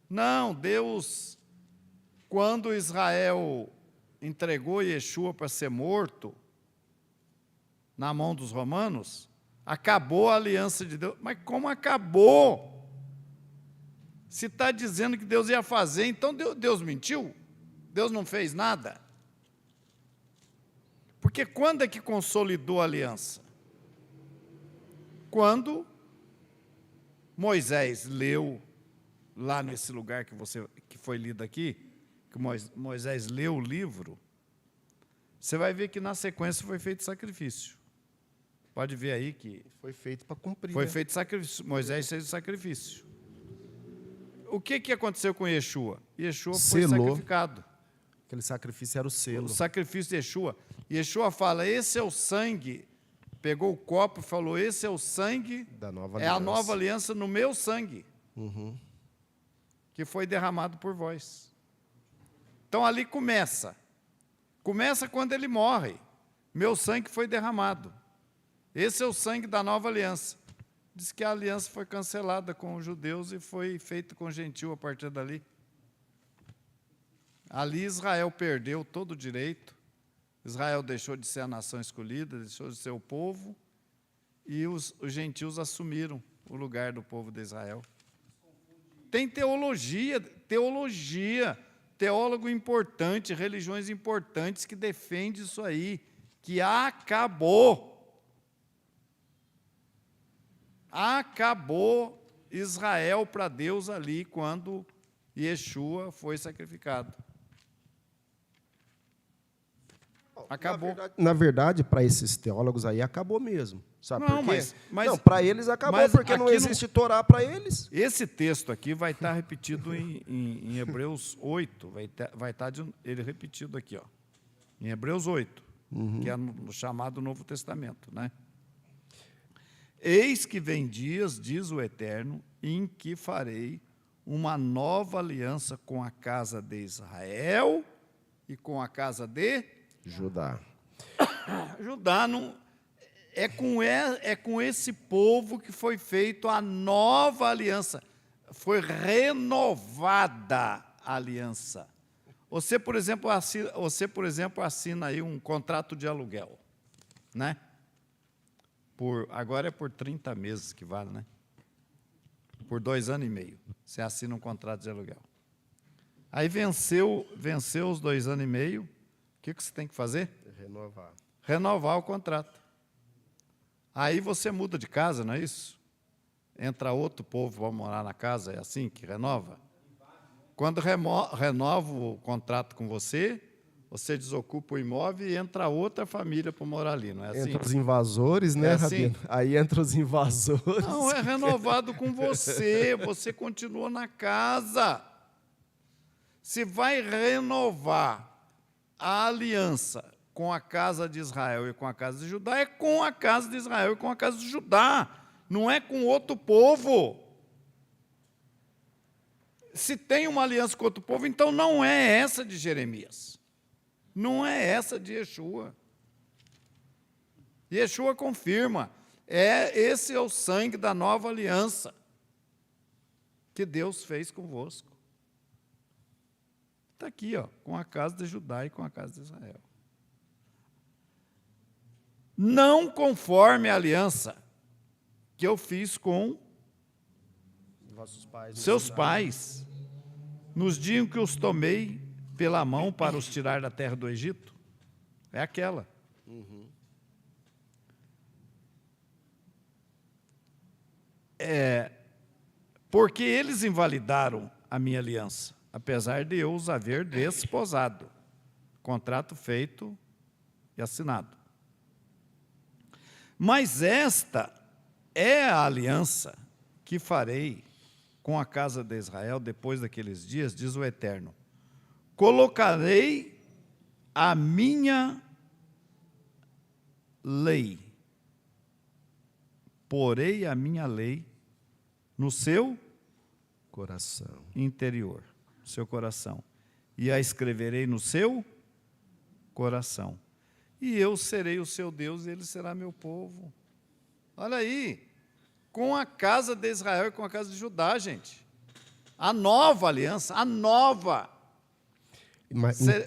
Não, Deus, quando Israel entregou Yeshua para ser morto na mão dos romanos, acabou a aliança de Deus. Mas como acabou? Se está dizendo que Deus ia fazer, então Deus mentiu? Deus não fez nada? Porque quando é que consolidou a aliança? Quando Moisés leu, lá nesse lugar que foi lido aqui, que Moisés leu o livro, você vai ver que na sequência foi feito sacrifício. Pode ver aí que Foi feito para cumprir. foi né? feito sacrifício. Moisés fez o sacrifício. O que aconteceu com Yeshua? Yeshua foi Selou. sacrificado. Aquele sacrifício era o selo. O sacrifício de Yeshua. Yeshua fala, esse é o sangue. Pegou o copo e falou, esse é o sangue, Da nova é a aliança. nova aliança no meu sangue, Uhum. que foi derramado por vós. Então ali começa. Começa quando ele morre. Meu sangue foi derramado. Esse é o sangue da nova aliança. Diz que a aliança foi cancelada com os judeus e foi feita com o gentil a partir dali. Ali Israel perdeu todo o direito. Israel deixou de ser a nação escolhida, deixou de ser o povo, e os gentios assumiram o lugar do povo de Israel. Tem teologia, teólogo importante, religiões importantes que defendem isso aí, que acabou. Acabou Israel para Deus ali quando Yeshua foi sacrificado. Acabou. Na verdade, para esses teólogos aí, acabou mesmo. Sabe Não, por quê? mas- não, para eles acabou, mas porque não aqui existe Torá para eles. Esse texto aqui vai estar repetido em Hebreus 8, vai estar ele repetido aqui, ó, em Hebreus 8, que é no chamado Novo Testamento, né? Eis que vem dias, diz o Eterno, em que farei uma nova aliança com a casa de Israel e com a casa de Judá. Judá. Não, é com esse povo que foi feita a nova aliança. Foi renovada a aliança. Você, por exemplo, assina aí um contrato de aluguel, né? Agora é por 30 meses que vale, né? Por 2 anos e meio. Você assina um contrato de aluguel. Aí venceu os 2 anos e meio, o que você tem que fazer? Renovar. Renovar o contrato. Aí você muda de casa, não é isso? Entra outro povo para morar na casa, é assim que renova? Quando renova o contrato com você, você desocupa o imóvel e entra outra família para morar ali, não é assim? Entra os invasores, né, É assim? Rabino? Aí entra os invasores. Não, é renovado com você, você continua na casa. Se vai renovar a aliança com a casa de Israel e com a casa de Judá, é com a casa de Israel e com a casa de Judá, não é com outro povo. Se tem uma aliança com outro povo, então não é essa de Jeremias. Não é essa de Yeshua. Yeshua confirma, esse é o sangue da nova aliança que Deus fez convosco. Está aqui, ó, com a casa de Judá e com a casa de Israel. Não conforme a aliança que eu fiz com Vossos pais, seus pais, nos dias em que os tomei pela mão para os tirar da terra do Egito. É aquela. Porque eles invalidaram a minha aliança, apesar de eu os haver desposado. Contrato feito e assinado. Mas esta é a aliança que farei com a casa de Israel depois daqueles dias, diz o Eterno. Colocarei a minha lei, porei a minha lei no seu Coração. interior, no seu coração, e a escreverei no seu coração, e eu serei o seu Deus, e ele será meu povo. Olha aí, com a casa de Israel e com a casa de Judá, gente. A nova aliança, a nova.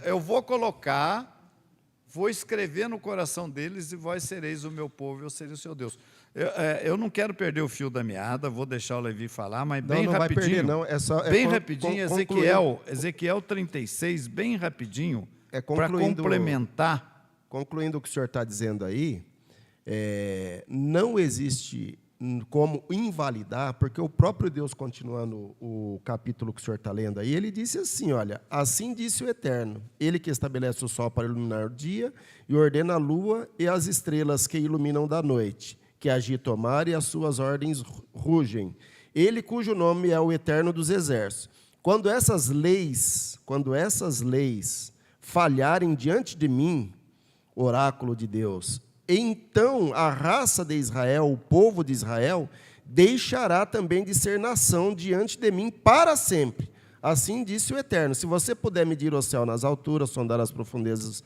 Eu vou colocar, vou escrever no coração deles, e vós sereis o meu povo, eu serei o seu Deus. Eu não quero perder o fio da meada, vou deixar o Levi falar, mas bem não rapidinho. Vai perder, não. Bem rapidinho, Ezequiel 36, bem rapidinho, para complementar. Concluindo o que o senhor está dizendo aí, não existe como invalidar, porque o próprio Deus, continuando o capítulo que o senhor está lendo aí, ele disse assim, olha, assim disse o Eterno, ele que estabelece o sol para iluminar o dia e ordena a lua e as estrelas que iluminam da noite, que agita o mar e as suas ordens rugem. Ele cujo nome é o Eterno dos Exércitos. Quando essas leis falharem diante de mim, oráculo de Deus, então a raça de Israel, o povo de Israel, deixará também de ser nação diante de mim para sempre. Assim disse o Eterno, se você puder medir o céu nas alturas, sondar as profundezas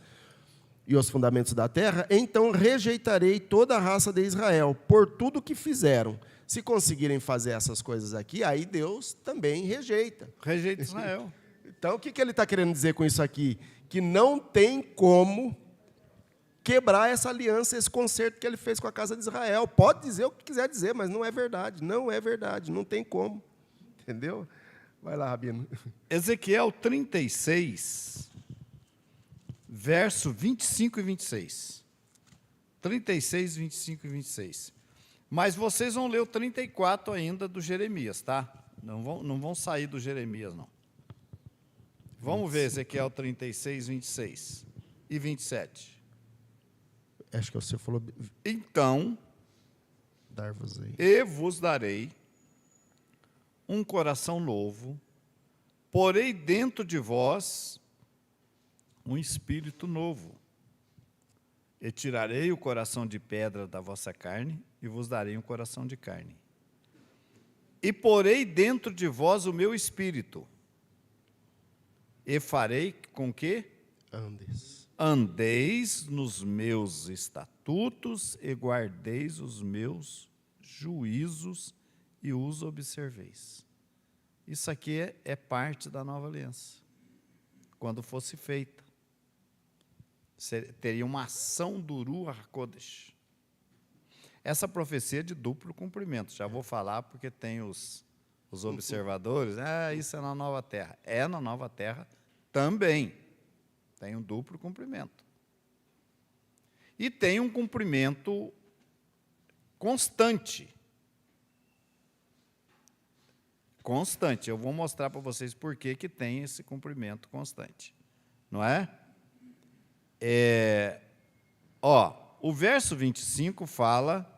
e os fundamentos da terra, então rejeitarei toda a raça de Israel, por tudo que fizeram. Se conseguirem fazer essas coisas aqui, aí Deus também rejeita. Rejeita Israel. Então, o que ele está querendo dizer com isso aqui? Que não tem como quebrar essa aliança, esse concerto que ele fez com a casa de Israel. Pode dizer o que quiser dizer, mas não é verdade. Não é verdade, não tem como. Entendeu? Vai lá, Rabino. Ezequiel 36, verso 25 e 26. 36, 25 e 26. Mas vocês vão ler o 34 ainda do Jeremias, tá? Não vão sair do Jeremias, não. Vamos ver Ezequiel 36, 26 e 27. Acho que você falou... Então, dar-vos-ei. E vos darei um coração novo, porei dentro de vós um espírito novo. E tirarei o coração de pedra da vossa carne, e vos darei um coração de carne. E porei dentro de vós o meu espírito, e farei com que andeis nos meus estatutos e guardeis os meus juízos e os observeis. Isso aqui é parte da nova aliança. Quando fosse feita, teria uma ação do Ruach HaKodesh. Essa profecia é de duplo cumprimento. Já vou falar porque tem os observadores. Isso é na nova terra. É na nova terra também. Tem um duplo cumprimento. E tem um cumprimento constante. Constante. Eu vou mostrar para vocês por que tem esse cumprimento constante. Não é? O verso 25 fala: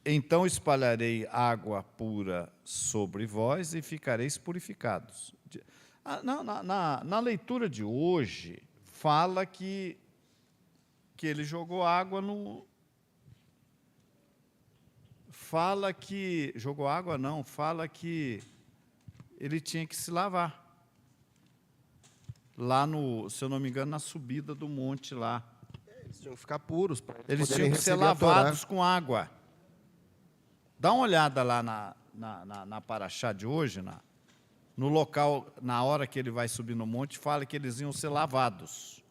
então espalharei água pura sobre vós e ficareis purificados. Na leitura de hoje, fala que ele jogou água no... Fala que... Jogou água não, fala que ele tinha que se lavar. Lá se eu não me engano, na subida do monte lá. Eles tinham que ficar puros. Eles tinham que ser lavados com água. Dá uma olhada lá na Paraxá de hoje, no local, na hora que ele vai subir no monte, fala que eles iam ser lavados.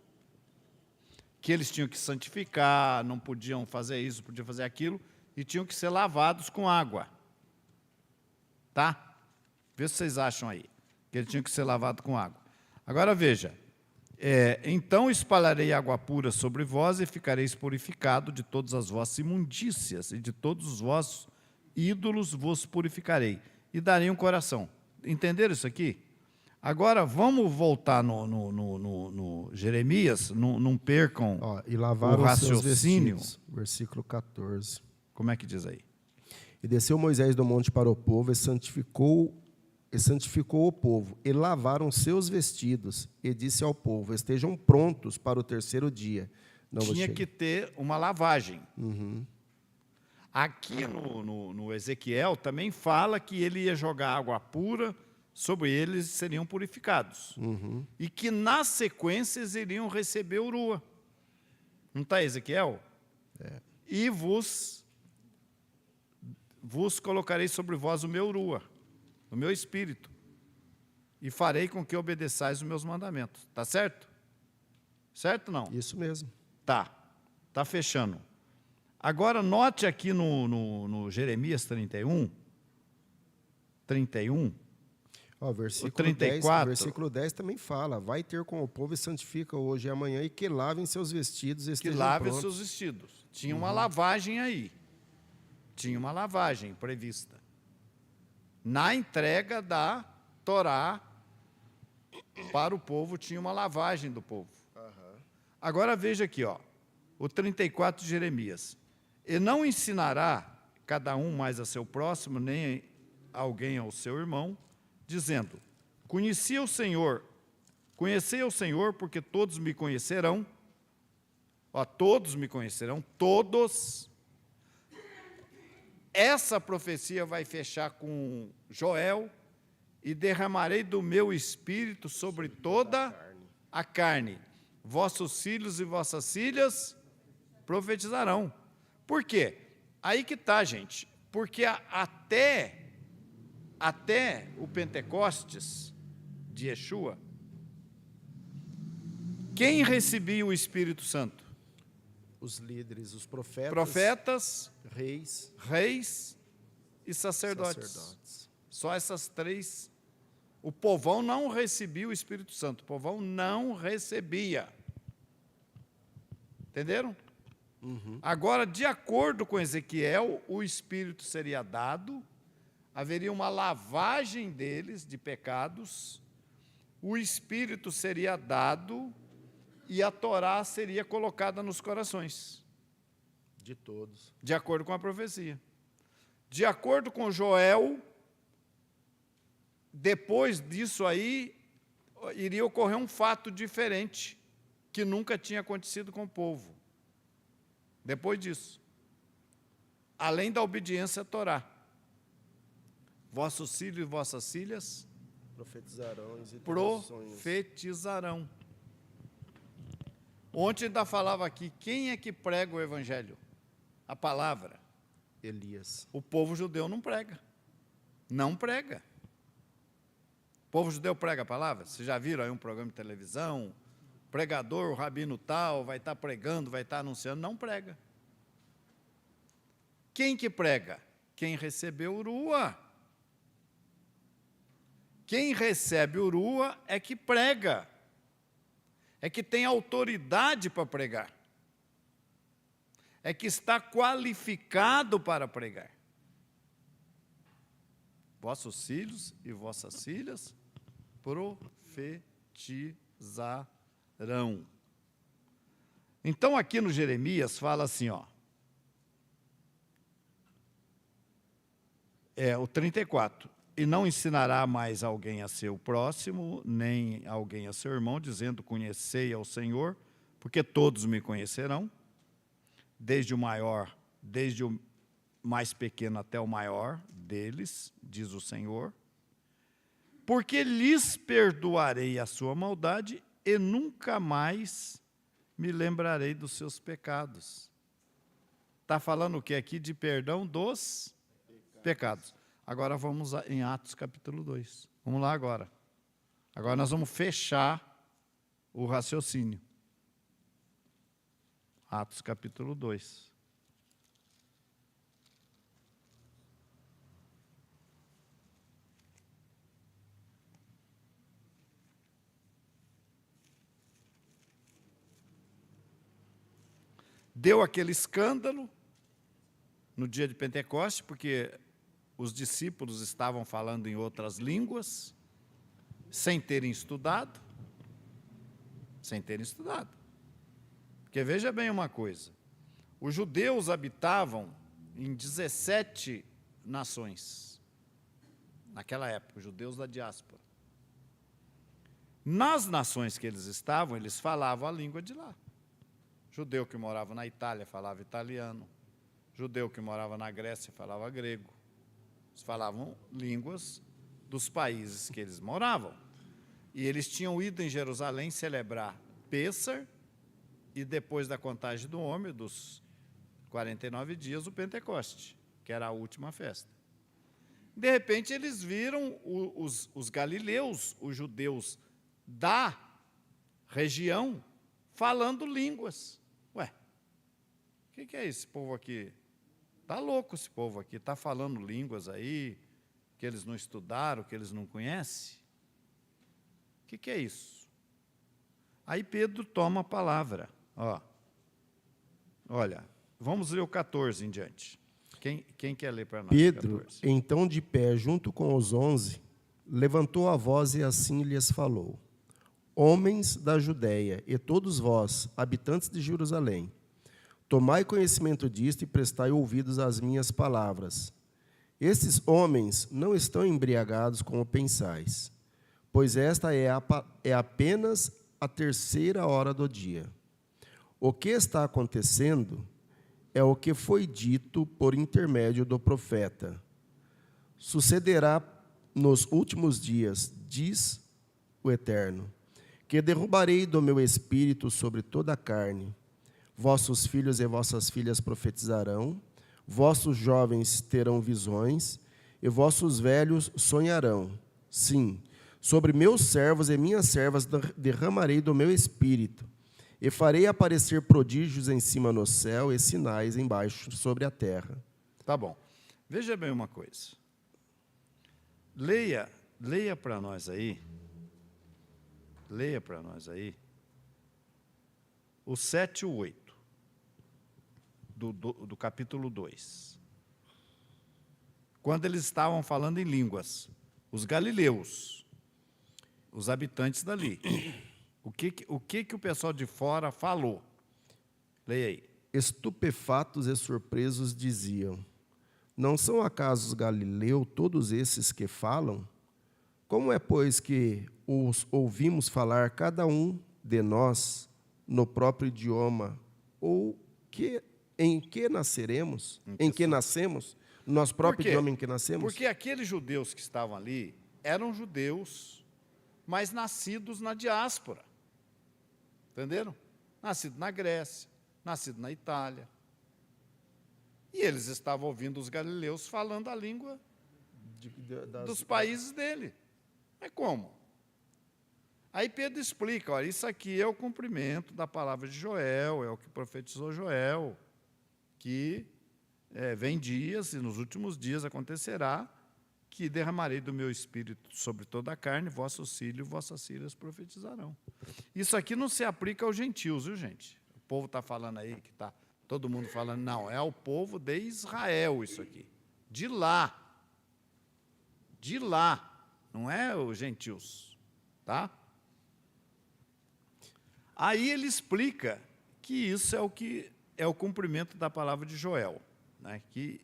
Que eles tinham que santificar, não podiam fazer isso, podiam fazer aquilo, e tinham que ser lavados com água. Tá? Vê se vocês acham aí, que eles tinham que ser lavados com água. Agora veja, então espalharei água pura sobre vós e ficareis purificado de todas as vossas imundícias, e de todos os vossos ídolos vos purificarei, e darei um coração. Entenderam isso aqui? Agora, vamos voltar no Jeremias, não percam e lavaram o raciocínio. Seus vestidos, versículo 14. Como é que diz aí? E desceu Moisés do monte para o povo e santificou o povo, e lavaram seus vestidos, e disse ao povo: estejam prontos para o terceiro dia. Tinha que ter uma lavagem. Uhum. Aqui no Ezequiel também fala que ele ia jogar água pura sobre eles e seriam purificados. Uhum. E que, na sequência, eles iriam receber o Rua. Não está Ezequiel? E vos colocarei sobre vós o meu rua, o meu espírito, e farei com que obedeçais os meus mandamentos. Está certo? Certo ou não? Isso mesmo. Tá. Está fechando. Agora, note aqui no Jeremias 31. Ó, versículo 34. 10, versículo 10 também fala: vai ter com o povo e santifica hoje e amanhã, e que lavem seus vestidos e Que estejam lave prontos. seus vestidos. Tinha uma lavagem aí. Tinha uma lavagem prevista. Na entrega da Torá para o povo, tinha uma lavagem do povo. Agora veja aqui, ó, o 34 de Jeremias. E não ensinará cada um mais a seu próximo, nem alguém ao seu irmão, dizendo: conhecei o Senhor, porque todos me conhecerão. Ó, todos me conhecerão, todos. Essa profecia vai fechar com Joel: e derramarei do meu espírito sobre toda a carne. Vossos filhos e vossas filhas profetizarão. Por quê? Aí que está, gente. Porque até o Pentecostes de Yeshua, quem recebia o Espírito Santo? Os líderes, os profetas, Profetas, reis e sacerdotes. sacerdotes. Só essas três. O povão não recebia o Espírito Santo. O povão não recebia. Entenderam? Agora, de acordo com Ezequiel, o Espírito seria dado, haveria uma lavagem deles de pecados, o Espírito seria dado e a Torá seria colocada nos corações. De todos. De acordo com a profecia. De acordo com Joel, depois disso aí, iria ocorrer um fato diferente, que nunca tinha acontecido com o povo. Depois disso. Além da obediência à Torá. Vossos filhos e vossas filhas Profetizarão e profetizarão. Ontem ainda falava aqui, quem é que prega o Evangelho? A palavra. Elias. O povo judeu não prega. Não prega. O povo judeu prega a palavra? Vocês já viram aí um programa de televisão? Pregador, o rabino tal, vai estar pregando, vai estar anunciando. Não prega. Quem que prega? Quem recebeu urua. Quem recebe urua é que prega. É que tem autoridade para pregar. É que está qualificado para pregar. Vossos filhos e vossas filhas profetizarão. Então, aqui no Jeremias, fala assim, ó. O 34. E não ensinará mais alguém a seu próximo, nem alguém a seu irmão, dizendo: conhecei ao Senhor, porque todos me conhecerão, desde o mais pequeno até o maior deles, diz o Senhor, porque lhes perdoarei a sua maldade e nunca mais me lembrarei dos seus pecados. Está falando o que aqui? De perdão dos pecados. Agora vamos em Atos capítulo 2. Vamos lá agora. Agora nós vamos fechar o raciocínio. Atos capítulo 2. Deu aquele escândalo no dia de Pentecostes, porque os discípulos estavam falando em outras línguas, sem terem estudado. Porque veja bem uma coisa, os judeus habitavam em 17 nações, naquela época, os judeus da diáspora. Nas nações que eles estavam, eles falavam a língua de lá. Judeu que morava na Itália falava italiano, judeu que morava na Grécia falava grego. Eles falavam línguas dos países que eles moravam. E eles tinham ido em Jerusalém celebrar Pêssar E depois da contagem do homem, dos 49 dias, o Pentecoste, que era a última festa. De repente, eles viram os galileus, os judeus da região, falando línguas. Ué, o que é esse povo aqui? Está louco esse povo aqui, está falando línguas aí, que eles não estudaram, que eles não conhecem. O que é isso? Aí Pedro toma a palavra. Olha, vamos ler o 14 em diante. Quem quer ler para nós? Pedro, 14? então de pé, junto com os 11, levantou a voz e assim lhes falou: Homens da Judéia, e todos vós, habitantes de Jerusalém, tomai conhecimento disto e prestai ouvidos às minhas palavras. Estes homens não estão embriagados como pensais, pois esta é apenas a terceira hora do dia. O que está acontecendo é o que foi dito por intermédio do profeta. Sucederá nos últimos dias, diz o Eterno, que derrubarei do meu espírito sobre toda a carne. Vossos filhos e vossas filhas profetizarão, vossos jovens terão visões, e vossos velhos sonharão. Sim, sobre meus servos e minhas servas derramarei do meu espírito, e farei aparecer prodígios em cima no céu e sinais embaixo sobre a terra. Tá bom. Veja bem uma coisa. Leia para nós aí. Leia para nós aí. O 7 e o 8. Do capítulo 2. Quando eles estavam falando em línguas, os galileus, os habitantes dali, o que o pessoal de fora falou? Leia aí. Estupefatos e surpresos diziam: Não são acaso os galileus todos esses que falam? Como é, pois, que os ouvimos falar cada um de nós no próprio idioma, ou em que nasceremos? Em que nascemos? No nosso próprio idioma em que nascemos? Porque aqueles judeus que estavam ali eram judeus, mas nascidos na diáspora. Entenderam? Nascidos na Grécia, nascidos na Itália. E eles estavam ouvindo os galileus falando a língua dos países dele. Mas como? Aí Pedro explica, olha, isso aqui é o cumprimento da palavra de Joel, é o que profetizou Joel, que vem dias, e nos últimos dias acontecerá, que derramarei do meu espírito sobre toda a carne, vossos filhos e vossas filhas profetizarão. Isso aqui não se aplica aos gentios, viu, gente? O povo está falando aí, que está todo mundo falando, não, é ao povo de Israel isso aqui. De lá, não é os gentios, tá? Aí ele explica que isso é o cumprimento da palavra de Joel, né, que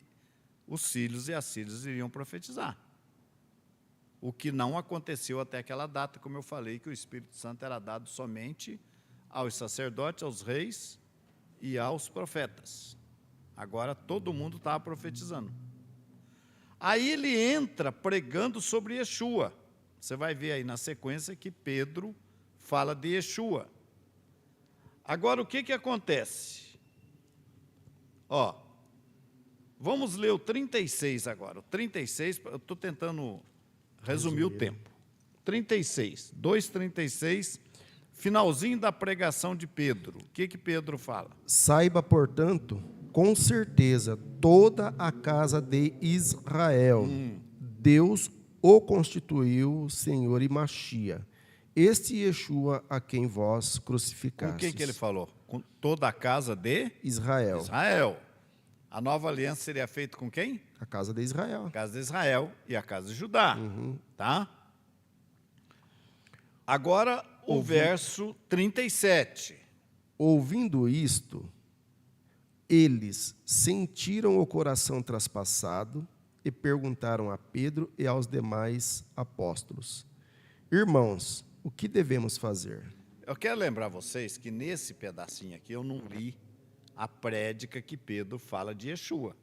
os filhos e as filhas iriam profetizar. O que não aconteceu até aquela data, como eu falei, que o Espírito Santo era dado somente aos sacerdotes, aos reis e aos profetas. Agora todo mundo estava profetizando. Aí ele entra pregando sobre Yeshua. Você vai ver aí na sequência que Pedro fala de Yeshua. Agora, o que acontece? Vamos ler o 36 agora. O 36, eu estou tentando resumir o tempo. 36, 2:36, finalzinho da pregação de Pedro. O que Pedro fala? Saiba, portanto, com certeza, toda a casa de Israel, Deus o constituiu Senhor e Machia. Este Yeshua a quem vós crucificastes. Com que ele falou? Com toda a casa de Israel. Israel. A nova aliança seria feita com quem? A casa de Israel. A casa de Israel e a casa de Judá. Tá? Agora, o verso 37. Ouvindo isto, eles sentiram o coração traspassado e perguntaram a Pedro e aos demais apóstolos: Irmãos, o que devemos fazer? Eu quero lembrar vocês que nesse pedacinho aqui eu não li a prédica que Pedro fala de Yeshua,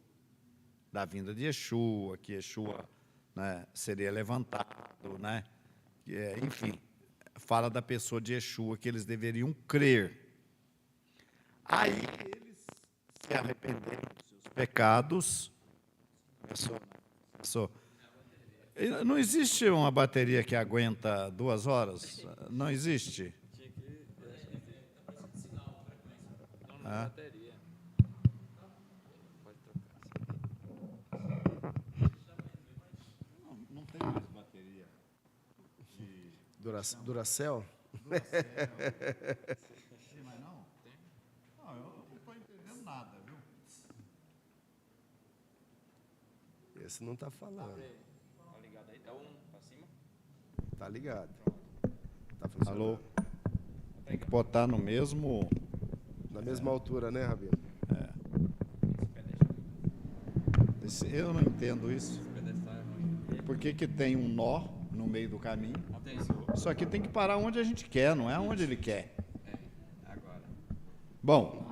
da vinda de Yeshua, que Yeshua, né, seria levantado, né? Enfim, fala da pessoa de Yeshua, que eles deveriam crer. Aí eles se arrependeram dos seus pecados. Passou. Não existe uma bateria que aguenta 2 horas? Não existe? Ah. Não tem mais bateria. Duracell? Sim, mas não? Não, eu não estou entendendo nada, viu? Esse não está falando. Tá ligado aí? Dá um pra cima. Tá ligado. Tá funcionando. Alô? Tem que botar no mesmo... Na mesma altura, né, Rabino? Eu não entendo isso. Por que que tem um nó no meio do caminho? Só que tem que parar onde a gente quer, não é onde ele quer. Agora. Bom,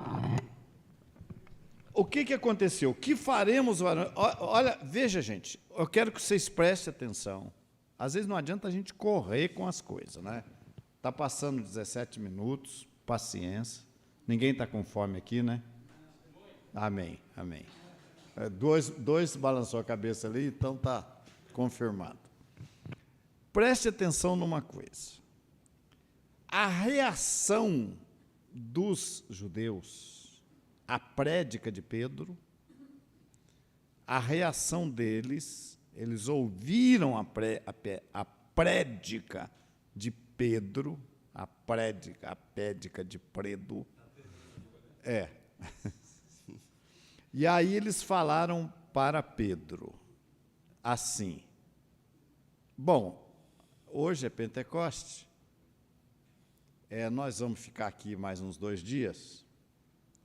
o que que aconteceu? O que faremos? Olha, veja, gente, eu quero que vocês prestem atenção. Às vezes não adianta a gente correr com as coisas, né? Está passando 17 minutos, paciência. Ninguém está com fome aqui, né? Amém, amém. Dois balançou a cabeça ali, então está confirmado. Preste atenção numa coisa. A reação dos judeus à prédica de Pedro, a reação deles, eles ouviram a prédica de Pedro, a prédica de Predo. E aí eles falaram para Pedro, assim, bom, hoje é Pentecoste, nós vamos ficar aqui mais uns 2 dias,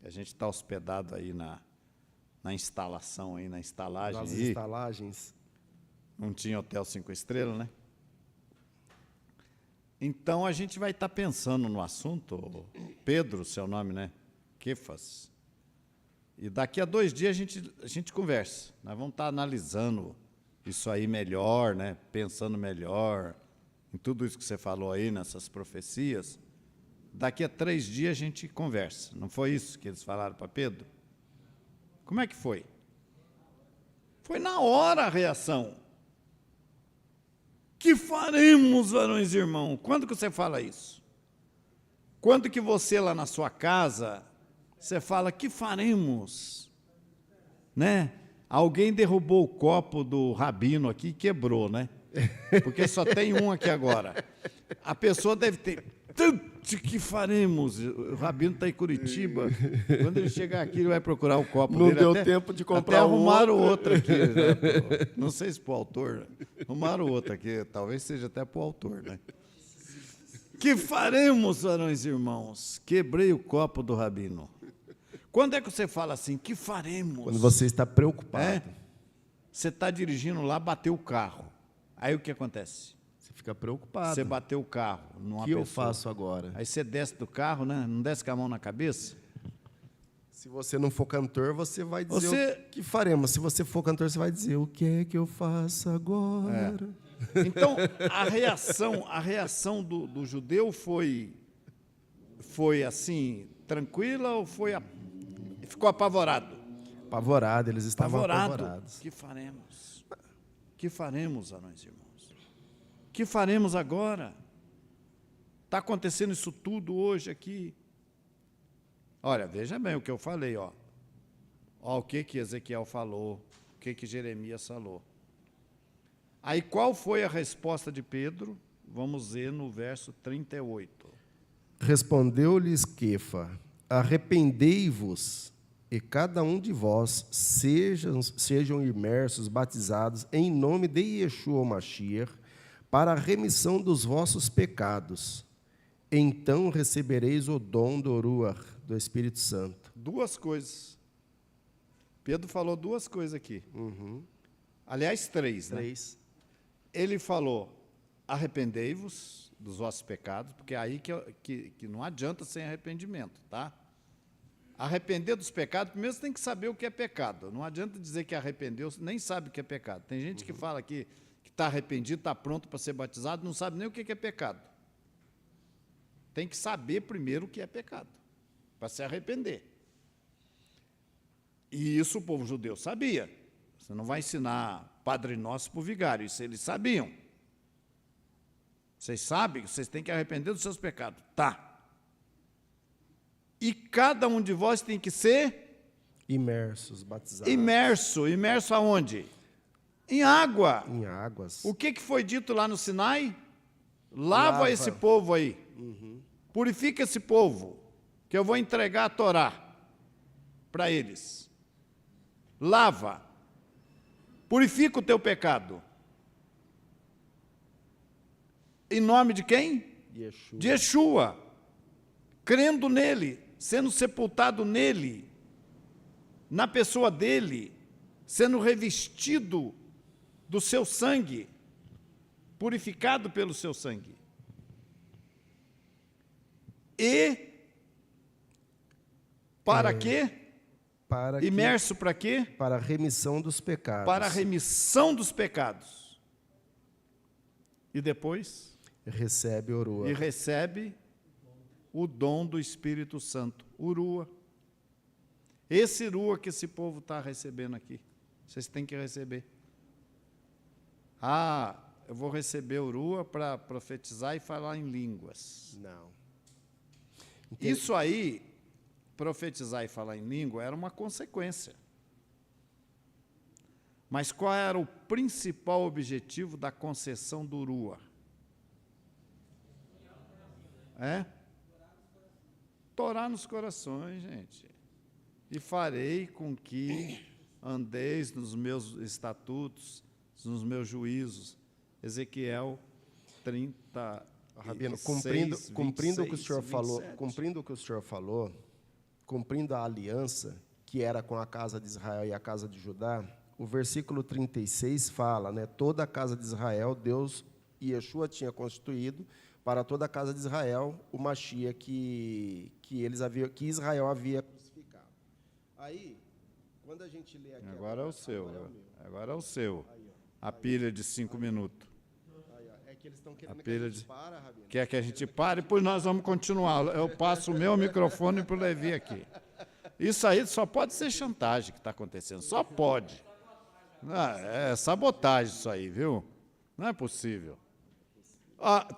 a gente está hospedado aí na instalação, aí, na estalagem. Nas aí. estalagens. Não tinha hotel 5 estrelas, né? Então, a gente vai estar pensando no assunto, Pedro, seu nome, né? Kefas. E daqui a 2 dias a gente conversa. Nós vamos estar analisando isso aí melhor, né? Pensando melhor em tudo isso que você falou aí, nessas profecias. Daqui a 3 dias a gente conversa. Não foi isso que eles falaram para Pedro? Como é que foi? Foi na hora a reação. Que faremos, varões e irmãos? Quando que você fala isso? Quando que você, lá na sua casa, você fala, que faremos? Né? Alguém derrubou o copo do Rabino aqui e quebrou, né? Porque só tem um aqui agora. A pessoa deve ter, que faremos? O Rabino está em Curitiba. Quando ele chegar aqui, ele vai procurar o copo Não dele. deu tempo de comprar até arrumaram outro. outro aqui. Né? Não sei se para o autor. Arrumaram outro aqui. Talvez seja até para o autor. Né? Que faremos, varões e irmãos? Quebrei o copo do Rabino. Quando é que você fala assim, que faremos? Quando você está preocupado. Você está dirigindo lá, bateu o carro. Aí o que acontece? Você fica preocupado. Você bateu o carro numa O que eu pessoa. faço agora? Aí você desce do carro, né? Não desce com a mão na cabeça? Se você não for cantor, você vai dizer Você- o que faremos. Se você for cantor, você vai dizer o que é que eu faço agora? Então, a reação do judeu foi assim, tranquila ou ficou apavorado? Apavorado, eles estavam apavorados. Que faremos? Que faremos, varões e irmãos? Que faremos agora? Está acontecendo isso tudo hoje aqui. Olha, veja bem o que eu falei, ó. Ó, o que Ezequiel falou, o que Jeremias falou. Aí, qual foi a resposta de Pedro? Vamos ver no verso 38. Respondeu-lhes Quefa: arrependei-vos, e cada um de vós sejam imersos, batizados, em nome de Yeshua o Mashiach, para a remissão dos vossos pecados. Então recebereis o dom do Ruach, do Espírito Santo. 2 coisas. Pedro falou 2 coisas aqui. Aliás, 3, né? 3. Ele falou, arrependei-vos dos vossos pecados, porque é aí que não adianta sem arrependimento, tá? Arrepender dos pecados, primeiro você tem que saber o que é pecado. Não adianta dizer que arrependeu, nem sabe o que é pecado. Tem gente que fala que está arrependido, está pronto para ser batizado, não sabe nem o que é pecado. Tem que saber primeiro o que é pecado, para se arrepender. E isso o povo judeu sabia. Você não vai ensinar Padre Nosso para o vigário, isso eles sabiam. Vocês sabem que vocês têm que arrepender dos seus pecados. Tá. E cada um de vós tem que ser Imersos, batizados. imerso aonde? Em água. Em águas. O que foi dito lá no Sinai? Lava esse povo aí. Purifica esse povo, que eu vou entregar a Torá para eles. Lava. Purifica o teu pecado. Em nome de quem? Yeshua. De Yeshua. Crendo nele, sendo sepultado nele, na pessoa dele, sendo revestido do seu sangue, purificado pelo seu sangue. E para quê? Para que- Imerso para quê? para a remissão dos pecados. Para a remissão dos pecados. E depois? Recebe Orua. E recebe o dom do Espírito Santo, Urua. Esse Urua que esse povo está recebendo aqui, vocês têm que receber. Ah, eu vou receber Urua para profetizar e falar em línguas. Não. Isso aí, profetizar e falar em língua, era uma consequência. Mas qual era o principal objetivo da concessão do Urua? Torá nos corações, gente. E farei com que andeis nos meus estatutos, nos meus juízos. Ezequiel 30. Rabino, cumprindo o que o senhor falou, cumprindo o que o senhor falou, cumprindo a aliança que era com a casa de Israel e a casa de Judá, o versículo 36 fala, né, toda a casa de Israel, Deus e Yeshua tinha constituído para toda a casa de Israel o Mashiach que Israel havia crucificado. Aí, quando a gente lê aqui... Agora é o seu. Agora é o seu. A pilha de 5 minutos. É que eles estão querendo A pilha que a de- gente para, Rabino. Quer que a gente pare? Pois nós vamos continuar. Eu passo o meu microfone para o Levi aqui. Isso aí só pode ser chantagem que está acontecendo. Só pode. É sabotagem isso aí, viu? Não é possível.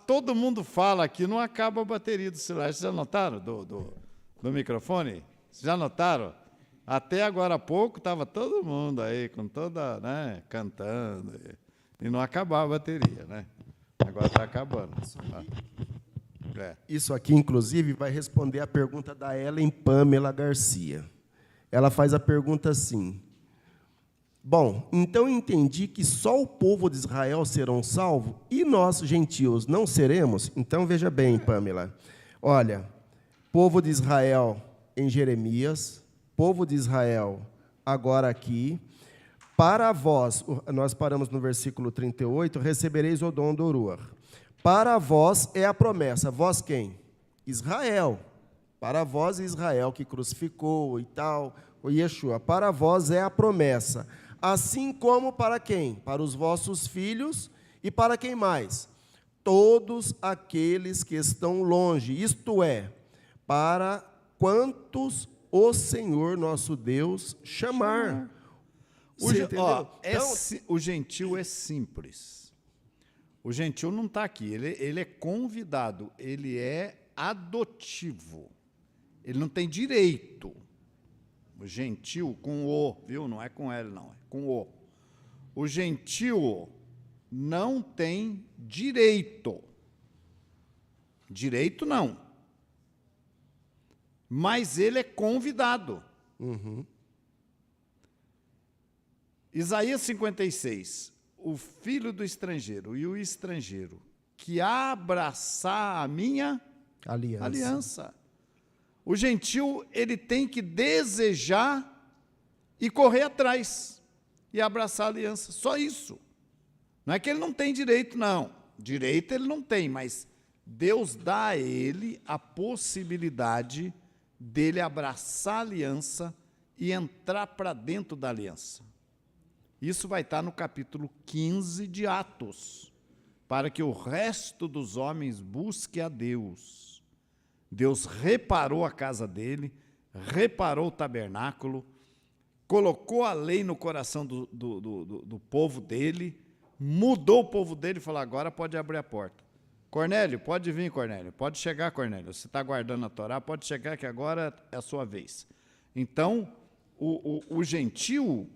Todo mundo fala aqui, não acaba a bateria do celular. Vocês já notaram do microfone? Vocês já notaram? Até agora há pouco estava todo mundo aí, com toda, né, cantando, e não acabava a bateria, né? Agora está acabando. Isso aqui, inclusive, vai responder a pergunta da Ellen Pamela Garcia. Ela faz a pergunta assim: bom, então entendi que só o povo de Israel serão salvos e nós, gentios, não seremos? Então, veja bem, Pamela. Olha, povo de Israel em Jeremias, povo de Israel agora aqui. Para vós, nós paramos no versículo 38, recebereis o dom do Urua. Para vós é a promessa. Vós quem? Israel. Para vós Israel que crucificou e tal, o Yeshua. Para vós é a promessa. Assim como para quem? Para os vossos filhos e para quem mais? Todos aqueles que estão longe, isto é, para quantos o Senhor nosso Deus chamar. Você entendeu? Então, O gentil é simples. O gentil não está aqui, ele é convidado, ele é adotivo. Ele não tem direito. O gentil com o, viu? Não é com L, não, é com o. O gentil não tem direito. Direito não. Mas ele é convidado. Isaías 56, o filho do estrangeiro e o estrangeiro que abraçar a minha aliança. O gentil, ele tem que desejar e correr atrás e abraçar a aliança, só isso. Não é que ele não tem direito, não. Direito ele não tem, mas Deus dá a ele a possibilidade dele abraçar a aliança e entrar para dentro da aliança. Isso vai estar no capítulo 15 de Atos, para que o resto dos homens busque a Deus. Deus reparou a casa dele, reparou o tabernáculo, colocou a lei no coração do povo dele, mudou o povo dele e falou, agora pode abrir a porta. Cornélio, pode vir, Cornélio. Pode chegar, Cornélio. Você está guardando a Torá, pode chegar que agora é a sua vez. Então, o gentil,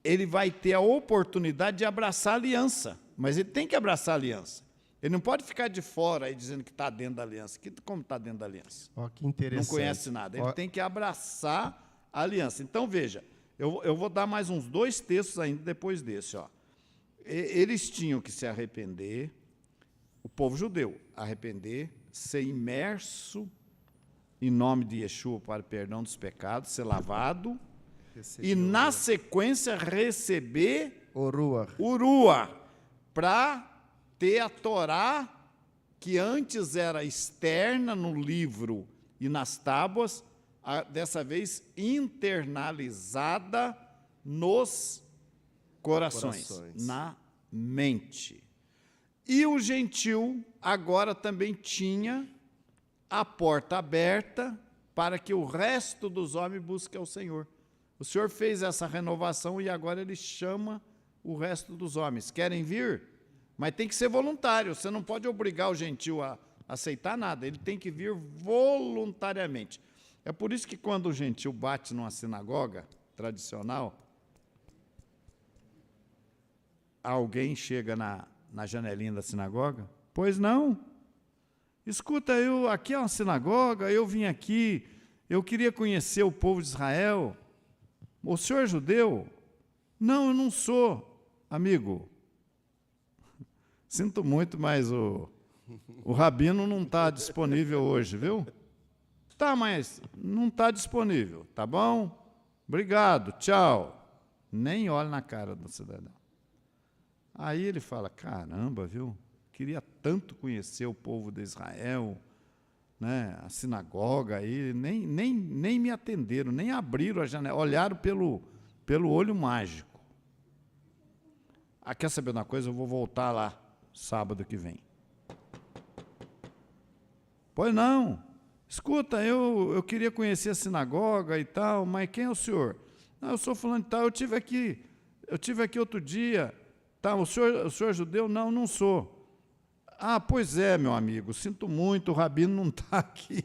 ele vai ter a oportunidade de abraçar a aliança, mas ele tem que abraçar a aliança. Ele não pode ficar de fora aí dizendo que está dentro da aliança. Como está dentro da aliança? Ó, que interessante. Não conhece nada. Ele tem que abraçar a aliança. Então, veja, eu vou dar mais uns 2 textos ainda depois desse. Ó. Eles tinham que se arrepender, o povo judeu, arrepender, ser imerso em nome de Yeshua para o perdão dos pecados, ser lavado, e na sequência receber o Ruach, para ter a Torá, que antes era externa no livro e nas tábuas, dessa vez internalizada nos corações, na mente. E o gentil agora também tinha a porta aberta para que o resto dos homens busque ao Senhor. O Senhor fez essa renovação e agora Ele chama o resto dos homens. Querem vir? Mas tem que ser voluntário. Você não pode obrigar o gentil a aceitar nada. Ele tem que vir voluntariamente. É por isso que quando o gentil bate numa sinagoga tradicional, alguém chega na janelinha da sinagoga, pois não? Escuta, aqui é uma sinagoga, eu vim aqui, eu queria conhecer o povo de Israel. O senhor é judeu? Não, eu não sou, amigo. Sinto muito, mas o rabino não está disponível hoje, viu? Tá, mas não está disponível, tá bom? Obrigado, tchau. Nem olha na cara do cidadão. Aí ele fala, caramba, viu? Queria tanto conhecer o povo de Israel, né? A sinagoga aí, nem me atenderam, nem abriram a janela, olharam pelo olho mágico. Ah, quer saber de uma coisa? Eu vou voltar lá sábado que vem. Pois não. Escuta, eu queria conhecer a sinagoga e tal, mas quem é o senhor? Não, eu sou fulano de tal, eu tive aqui outro dia. Tá, o senhor é judeu? Não, não sou. Ah, pois é, meu amigo, sinto muito, o rabino não está aqui.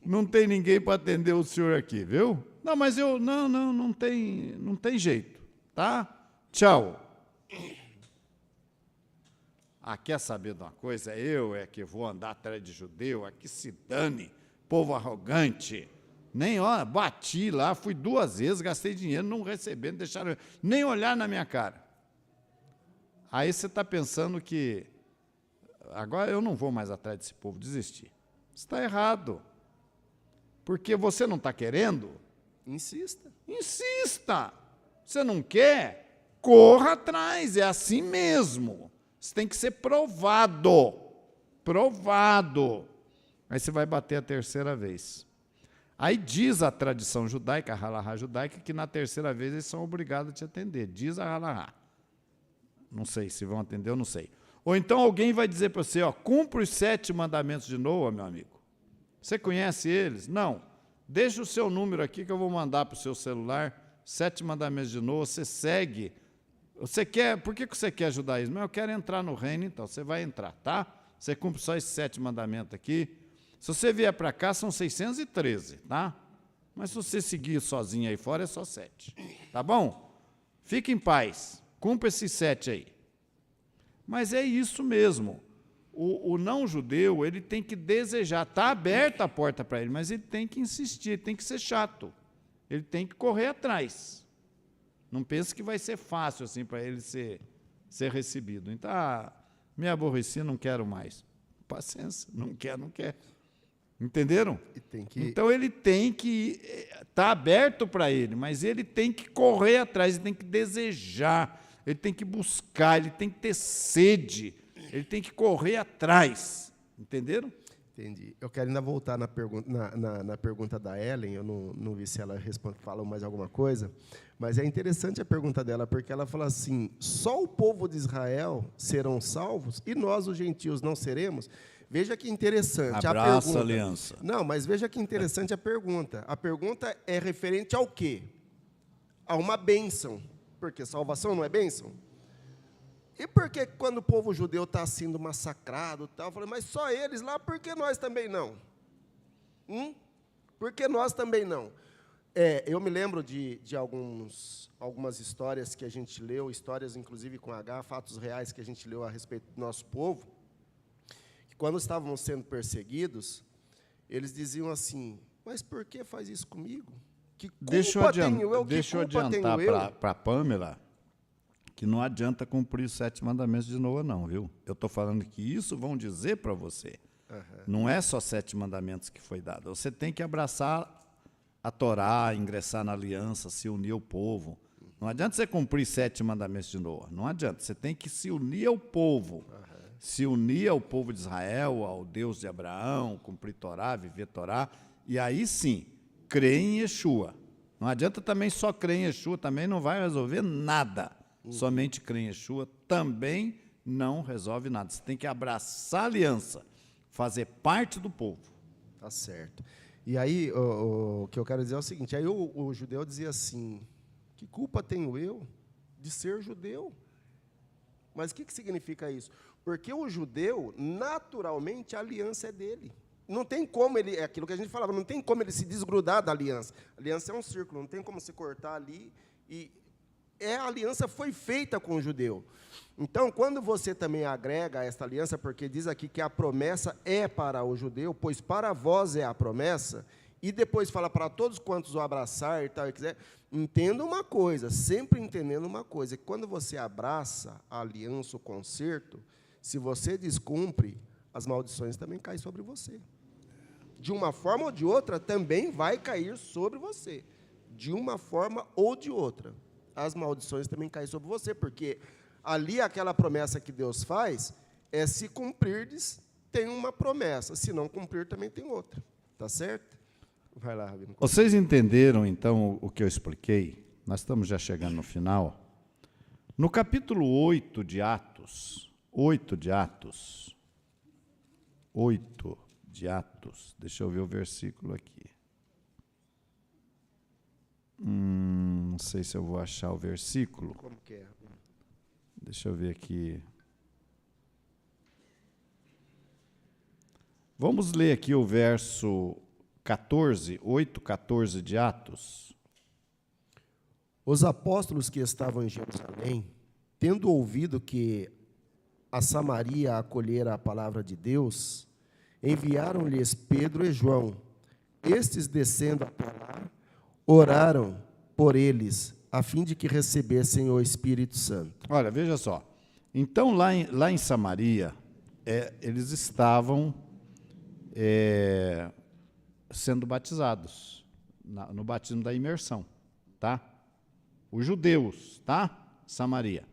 Não tem ninguém para atender o senhor aqui, viu? Não, mas não tem jeito, tá? Tchau. Ah, quer saber de uma coisa? Eu é que vou andar atrás de judeu, aqui se dane, povo arrogante. Nem, ó, bati lá, fui 2 vezes, gastei dinheiro, não recebendo, deixaram nem olhar na minha cara. Aí você está pensando que agora eu não vou mais atrás desse povo, desistir. Você está errado. Porque você não está querendo? Insista. Insista. Você não quer? Corra atrás, é assim mesmo. Você tem que ser provado. Provado. Aí você vai bater a 3ª vez. Aí diz a tradição judaica, a halahá judaica, que na 3ª vez eles são obrigados a te atender. Diz a halahá. Não sei se vão atender, eu não sei. Ou então alguém vai dizer para você, ó, cumpra os 7 mandamentos de Noa, meu amigo. Você conhece eles? Não. Deixa o seu número aqui que eu vou mandar para o seu celular, 7 mandamentos de Noa, você segue. Você quer, por que você quer judaísmo? Eu quero entrar no reino, então você vai entrar, tá? Você cumpre só esses 7 mandamentos aqui. Se você vier para cá, são 613, tá? Mas se você seguir sozinho aí fora, é só 7. Tá bom? Fique em paz. Cumpra esses 7 aí. Mas é isso mesmo. O não-judeu, ele tem que desejar. Está aberta a porta para ele, mas ele tem que insistir, ele tem que ser chato. Ele tem que correr atrás. Não pense que vai ser fácil assim para ele ser recebido. Então, me aborreci, não quero mais. Paciência, não quer. Entenderam? Então, ele tem que estar aberto para ele, mas ele tem que correr atrás, ele tem que desejar, ele tem que buscar, ele tem que ter sede, ele tem que correr atrás. Entenderam? Entendi. Eu quero ainda voltar na pergunta da Ellen, eu não vi se ela falou mais alguma coisa, mas é interessante a pergunta dela, porque ela fala assim, só o povo de Israel serão salvos e nós, os gentios, não seremos? Veja que interessante Abraça a a pergunta. aliança. Não, mas veja que interessante a pergunta. A pergunta é referente ao quê? A uma bênção. Porque salvação não é bênção? E por que quando o povo judeu está sendo massacrado, tal, eu falei, mas só eles lá, por que nós também não? Por que nós também não? Eu me lembro de algumas histórias que a gente leu, histórias inclusive com H, fatos reais que a gente leu a respeito do nosso povo, que quando estavam sendo perseguidos, eles diziam assim, mas por que faz isso comigo? Que culpa tenho eu? Deixa eu adiantar para a Pâmela que não adianta cumprir os 7 mandamentos de Noa, não, viu? Eu estou falando que isso vão dizer para você. Não é só 7 mandamentos que foi dado. Você tem que abraçar a Torá, ingressar na aliança, se unir ao povo. Não adianta você cumprir 7 mandamentos de Noa. Não adianta. Você tem que se unir ao povo. Se unir ao povo de Israel, ao Deus de Abraão, cumprir Torá, viver Torá. E aí sim, crer em Yeshua. Não adianta também só crer em Yeshua, também não vai resolver nada. Somente crer em Yeshua também não resolve nada. Você tem que abraçar a aliança, fazer parte do povo. Tá certo. E aí, o que eu quero dizer é o seguinte, aí o judeu dizia assim, que culpa tenho eu de ser judeu? Mas o que significa isso? Porque o judeu, naturalmente, a aliança é dele. Não tem como ele, é aquilo que a gente falava, não tem como ele se desgrudar da aliança. A aliança é um círculo, não tem como se cortar ali e... a aliança foi feita com o judeu. Então, quando você também agrega a esta aliança, porque diz aqui que a promessa é para o judeu, pois para vós é a promessa, e depois fala para todos quantos o abraçar e tal, e quiser, entenda uma coisa, sempre entendendo uma coisa, que quando você abraça a aliança, o concerto, se você descumpre, as maldições também caem sobre você. De uma forma ou de outra, também vai cair sobre você. De uma forma ou de outra. As maldições também caem sobre você, porque ali aquela promessa que Deus faz é se cumprirdes, tem uma promessa, se não cumprir também tem outra, tá certo? Vai lá, Rabino. Vocês entenderam, então, o que eu expliquei? Nós estamos já chegando no final. No capítulo 8 de Atos, deixa eu ver o versículo aqui. Não sei se eu vou achar o versículo. Como que é? Deixa eu ver aqui. Vamos ler aqui o verso 14, 8:14 de Atos. Os apóstolos que estavam em Jerusalém, tendo ouvido que a Samaria acolhera a palavra de Deus, enviaram-lhes Pedro e João. Estes, descendo até lá, oraram por eles, a fim de que recebessem o Espírito Santo. Olha, veja só. Então, lá em Samaria, eles estavam sendo batizados, no batismo da imersão, tá? Os judeus, tá? Samaria.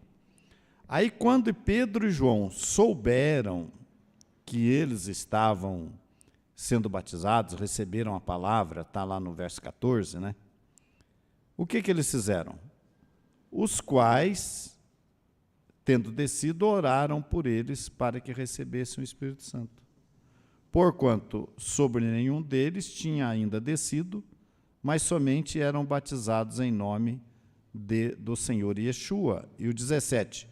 Aí, quando Pedro e João souberam que eles estavam sendo batizados, receberam a palavra, está lá no verso 14, né? O que eles fizeram? Os quais, tendo descido, oraram por eles para que recebessem o Espírito Santo. Porquanto sobre nenhum deles tinha ainda descido, mas somente eram batizados em nome do Senhor Yeshua. E o 17,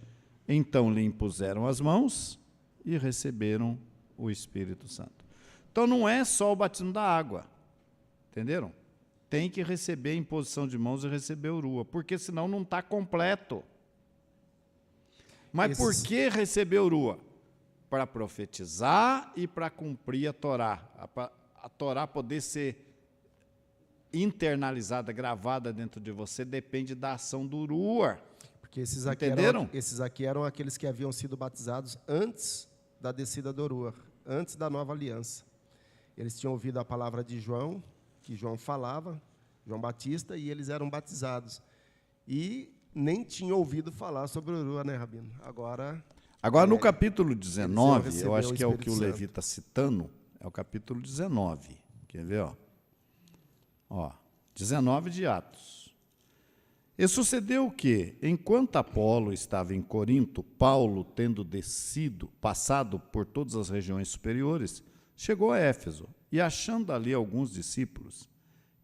então lhe impuseram as mãos e receberam o Espírito Santo. Então não é só o batismo da água, entenderam? Tem que receber a imposição de mãos e receber urua, porque senão não está completo. Mas por que receber urua? Para profetizar e para cumprir a Torá. A Torá poder ser internalizada, gravada dentro de você, depende da ação do urua. Porque esses aqui eram aqueles que haviam sido batizados antes da descida do urua, antes da nova aliança. Eles tinham ouvido a palavra de João, que João falava, João Batista, e eles eram batizados. E nem tinham ouvido falar sobre o urua, né, Rabino? Agora no capítulo 19, eu acho que é o que o Levi está citando, é o capítulo 19. Quer ver? Ó, 19 de Atos. E sucedeu que, enquanto Apolo estava em Corinto, Paulo, tendo passado por todas as regiões superiores, chegou a Éfeso, e achando ali alguns discípulos,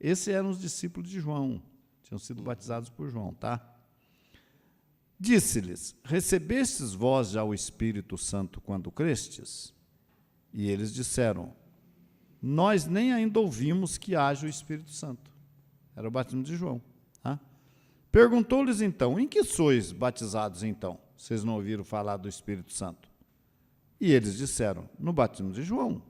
esses eram os discípulos de João, tinham sido batizados por João, tá? Disse-lhes: recebestes vós já o Espírito Santo quando crestes? E eles disseram: nós nem ainda ouvimos que haja o Espírito Santo. Era o batismo de João. Tá? Perguntou-lhes então: em que sois batizados então? Vocês não ouviram falar do Espírito Santo? E eles disseram: no batismo de João.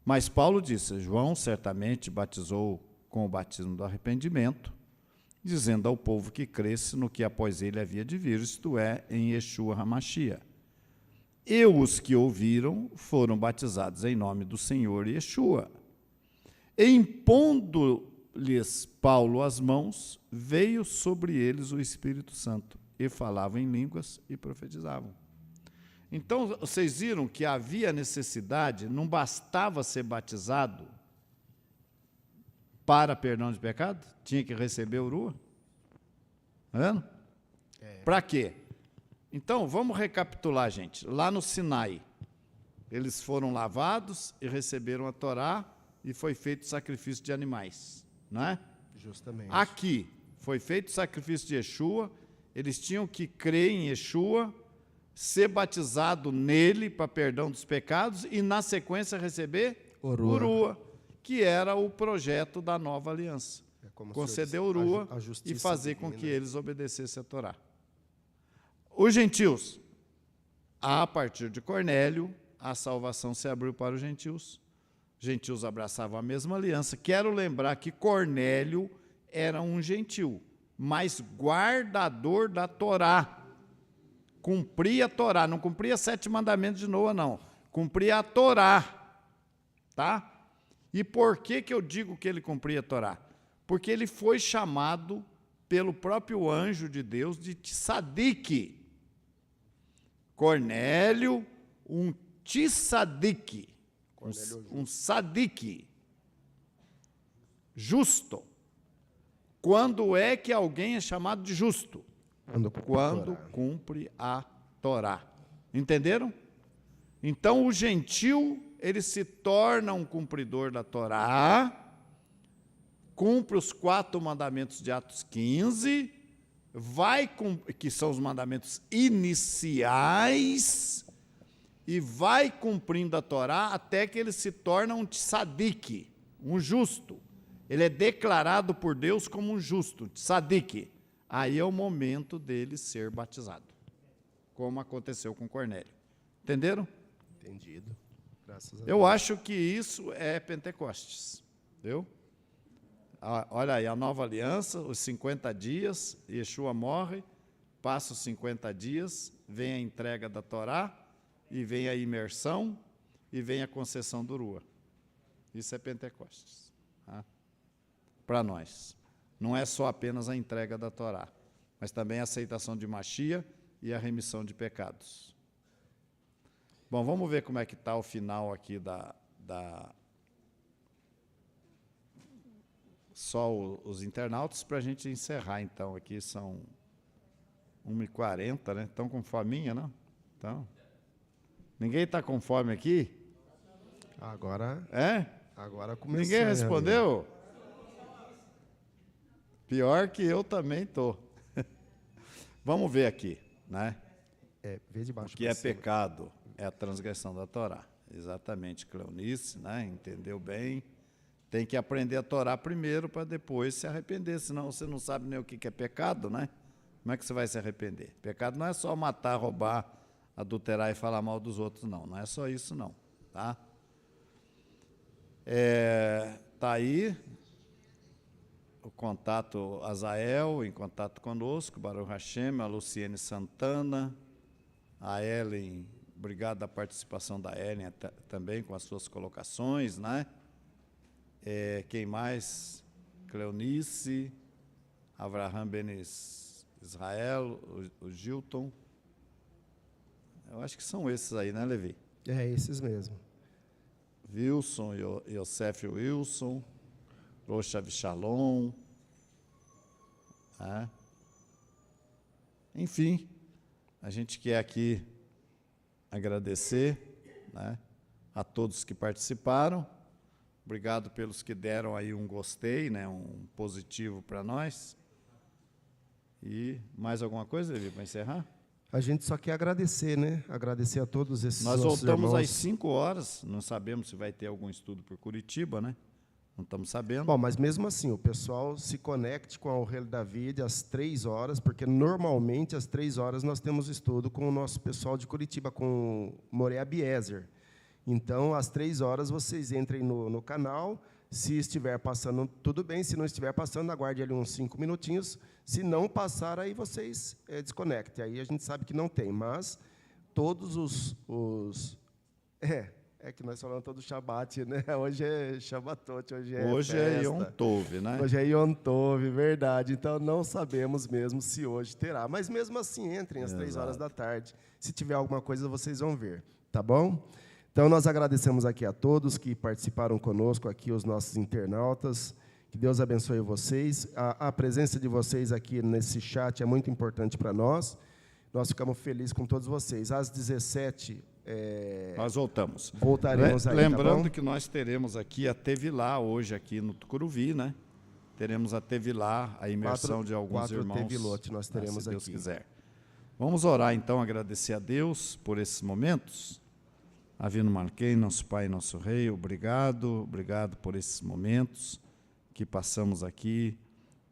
Mas Paulo disse: João certamente batizou com o batismo do arrependimento, dizendo ao povo que cresce no que após ele havia de vir, isto é, em Yeshua HaMashiach. E os que ouviram foram batizados em nome do Senhor Yeshua. E impondo-lhes Paulo as mãos, veio sobre eles o Espírito Santo, e falavam em línguas e profetizavam. Então, vocês viram que havia necessidade, não bastava ser batizado para perdão de pecado? Tinha que receber urua? Está vendo? Para quê? Então, vamos recapitular, gente. Lá no Sinai, eles foram lavados e receberam a Torá e foi feito sacrifício de animais, não é? Justamente. Aqui, foi feito o sacrifício de Yeshua, eles tinham que crer em Yeshua, ser batizado nele para perdão dos pecados e, na sequência, receber urua, que era o projeto da nova aliança. Conceder urua e fazer com que eles obedecessem a Torá. Os gentios, a partir de Cornélio, a salvação se abriu para os gentios. Os gentios abraçavam a mesma aliança. Quero lembrar que Cornélio era um gentil, mas guardador da Torá. Cumpria a Torá, não cumpria 7 mandamentos de Noa, não. Cumpria a Torá. Tá? E por que eu digo que ele cumpria a Torá? Porque ele foi chamado pelo próprio anjo de Deus de Tsadik. Cornélio, um Tsadik, um sadik, justo. Quando é que alguém é chamado de justo? Quando cumpre a Torá. Entenderam? Então, o gentil, ele se torna um cumpridor da Torá, cumpre os 4 mandamentos de Atos 15, que são os mandamentos iniciais, e vai cumprindo a Torá até que ele se torna um tzadik, um justo. Ele é declarado por Deus como um justo, tzadik. Aí é o momento dele ser batizado, como aconteceu com Cornélio. Entenderam? Entendido. Graças a Deus. Eu acho que isso é Pentecostes, viu? Olha aí, a nova aliança, os 50 dias, Yeshua morre, passa os 50 dias, vem a entrega da Torá, e vem a imersão, e vem a concessão do urua. Isso é Pentecostes. Tá? Para nós. Não é só apenas a entrega da Torá, mas também a aceitação de Mashiach e a remissão de pecados. Bom, vamos ver como é que está o final aqui só os internautas, para a gente encerrar, então. Aqui são 1h40, né? Estão com fominha, não? Então, ninguém está com fome aqui? Agora, É? agora começou. Ninguém respondeu? Pior que eu também estou. Vamos ver aqui, né? Vê de baixo O que pra é cima. pecado? É a transgressão da Torá. Exatamente, Cleonice, né? Entendeu bem. Tem que aprender a Torá primeiro para depois se arrepender, senão você não sabe nem o que é pecado, né? Como é que você vai se arrepender? Pecado não é só matar, roubar, adulterar e falar mal dos outros, não. Não é só isso, não. Tá? Tá aí o contato, Azael, em contato conosco, Baruch Hashem, a Luciene Santana, a Ellen, obrigado da participação da Ellen também com as suas colocações, né? Quem mais? Cleonice, Avraham Benes Israel, o Gilton. Eu acho que são esses aí, né, Levi? É, esses mesmo. Wilson, Yosef Wilson, Rocha Shalom, né? Enfim, a gente quer aqui agradecer, né, a todos que participaram. Obrigado pelos que deram aí um gostei, né, um positivo para nós. E mais alguma coisa, Levi, para encerrar? A gente só quer agradecer, né? Agradecer a todos esses Nós nossos voltamos irmãos. às 5 horas, não sabemos se vai ter algum estudo por Curitiba, né? Não estamos sabendo. Bom, mas mesmo assim, o pessoal se conecte com a Aurélio David às 3 horas, porque normalmente às 3 horas nós temos estudo com o nosso pessoal de Curitiba, com o Moré Abiezer. Então, às 3 horas, vocês entrem no canal. Se estiver passando, tudo bem. Se não estiver passando, aguarde ali uns 5 minutinhos. Se não passar, aí vocês desconectem. Aí a gente sabe que não tem. Mas todos os É que nós falamos todo Shabat, né? Hoje é Shabbatot, hoje é Hoje festa. é Yom Tov, né? Hoje é Yom Tov, verdade. Então, não sabemos mesmo se hoje terá. Mas, mesmo assim, entrem às 3 horas da tarde. Se tiver alguma coisa, vocês vão ver. Tá bom? Então, nós agradecemos aqui a todos que participaram conosco, aqui os nossos internautas. Que Deus abençoe vocês. A presença de vocês aqui nesse chat é muito importante para nós. Nós ficamos felizes com todos vocês. Às 17 Nós voltamos. voltaremos aí, Lembrando tá bom? que nós teremos aqui a Tevilá hoje aqui no Tucuruvi, né? Teremos a Tevilá, a imersão de alguns quatro irmãos. Tevilote nós teremos se Deus aqui. quiser. Vamos orar então, agradecer a Deus por esses momentos. Avino Marquei, nosso Pai e nosso Rei, obrigado por esses momentos que passamos aqui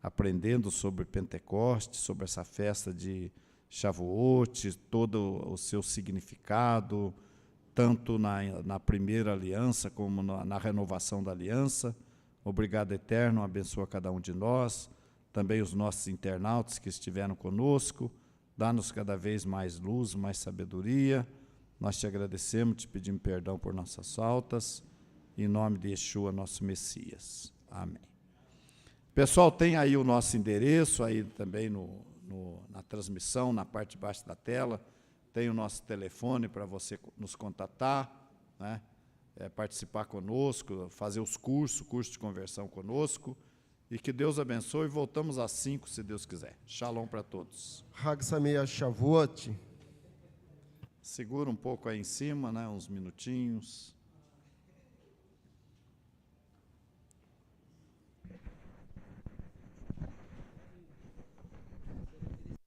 aprendendo sobre Pentecostes, sobre essa festa de Shavuot, todo o seu significado, tanto na primeira aliança como na renovação da aliança. Obrigado, Eterno, abençoa cada um de nós, também os nossos internautas que estiveram conosco, dá-nos cada vez mais luz, mais sabedoria. Nós te agradecemos, te pedimos perdão por nossas faltas, em nome de Yeshua, nosso Messias. Amém. Pessoal, tem aí o nosso endereço, aí também na transmissão, na parte de baixo da tela, tem o nosso telefone para você nos contatar, né? Participar conosco, fazer os cursos de conversão conosco, e que Deus abençoe. Voltamos às 5, se Deus quiser. Shalom para todos. Hag Sameach Shavuot. Segura um pouco aí em cima, né? Uns minutinhos.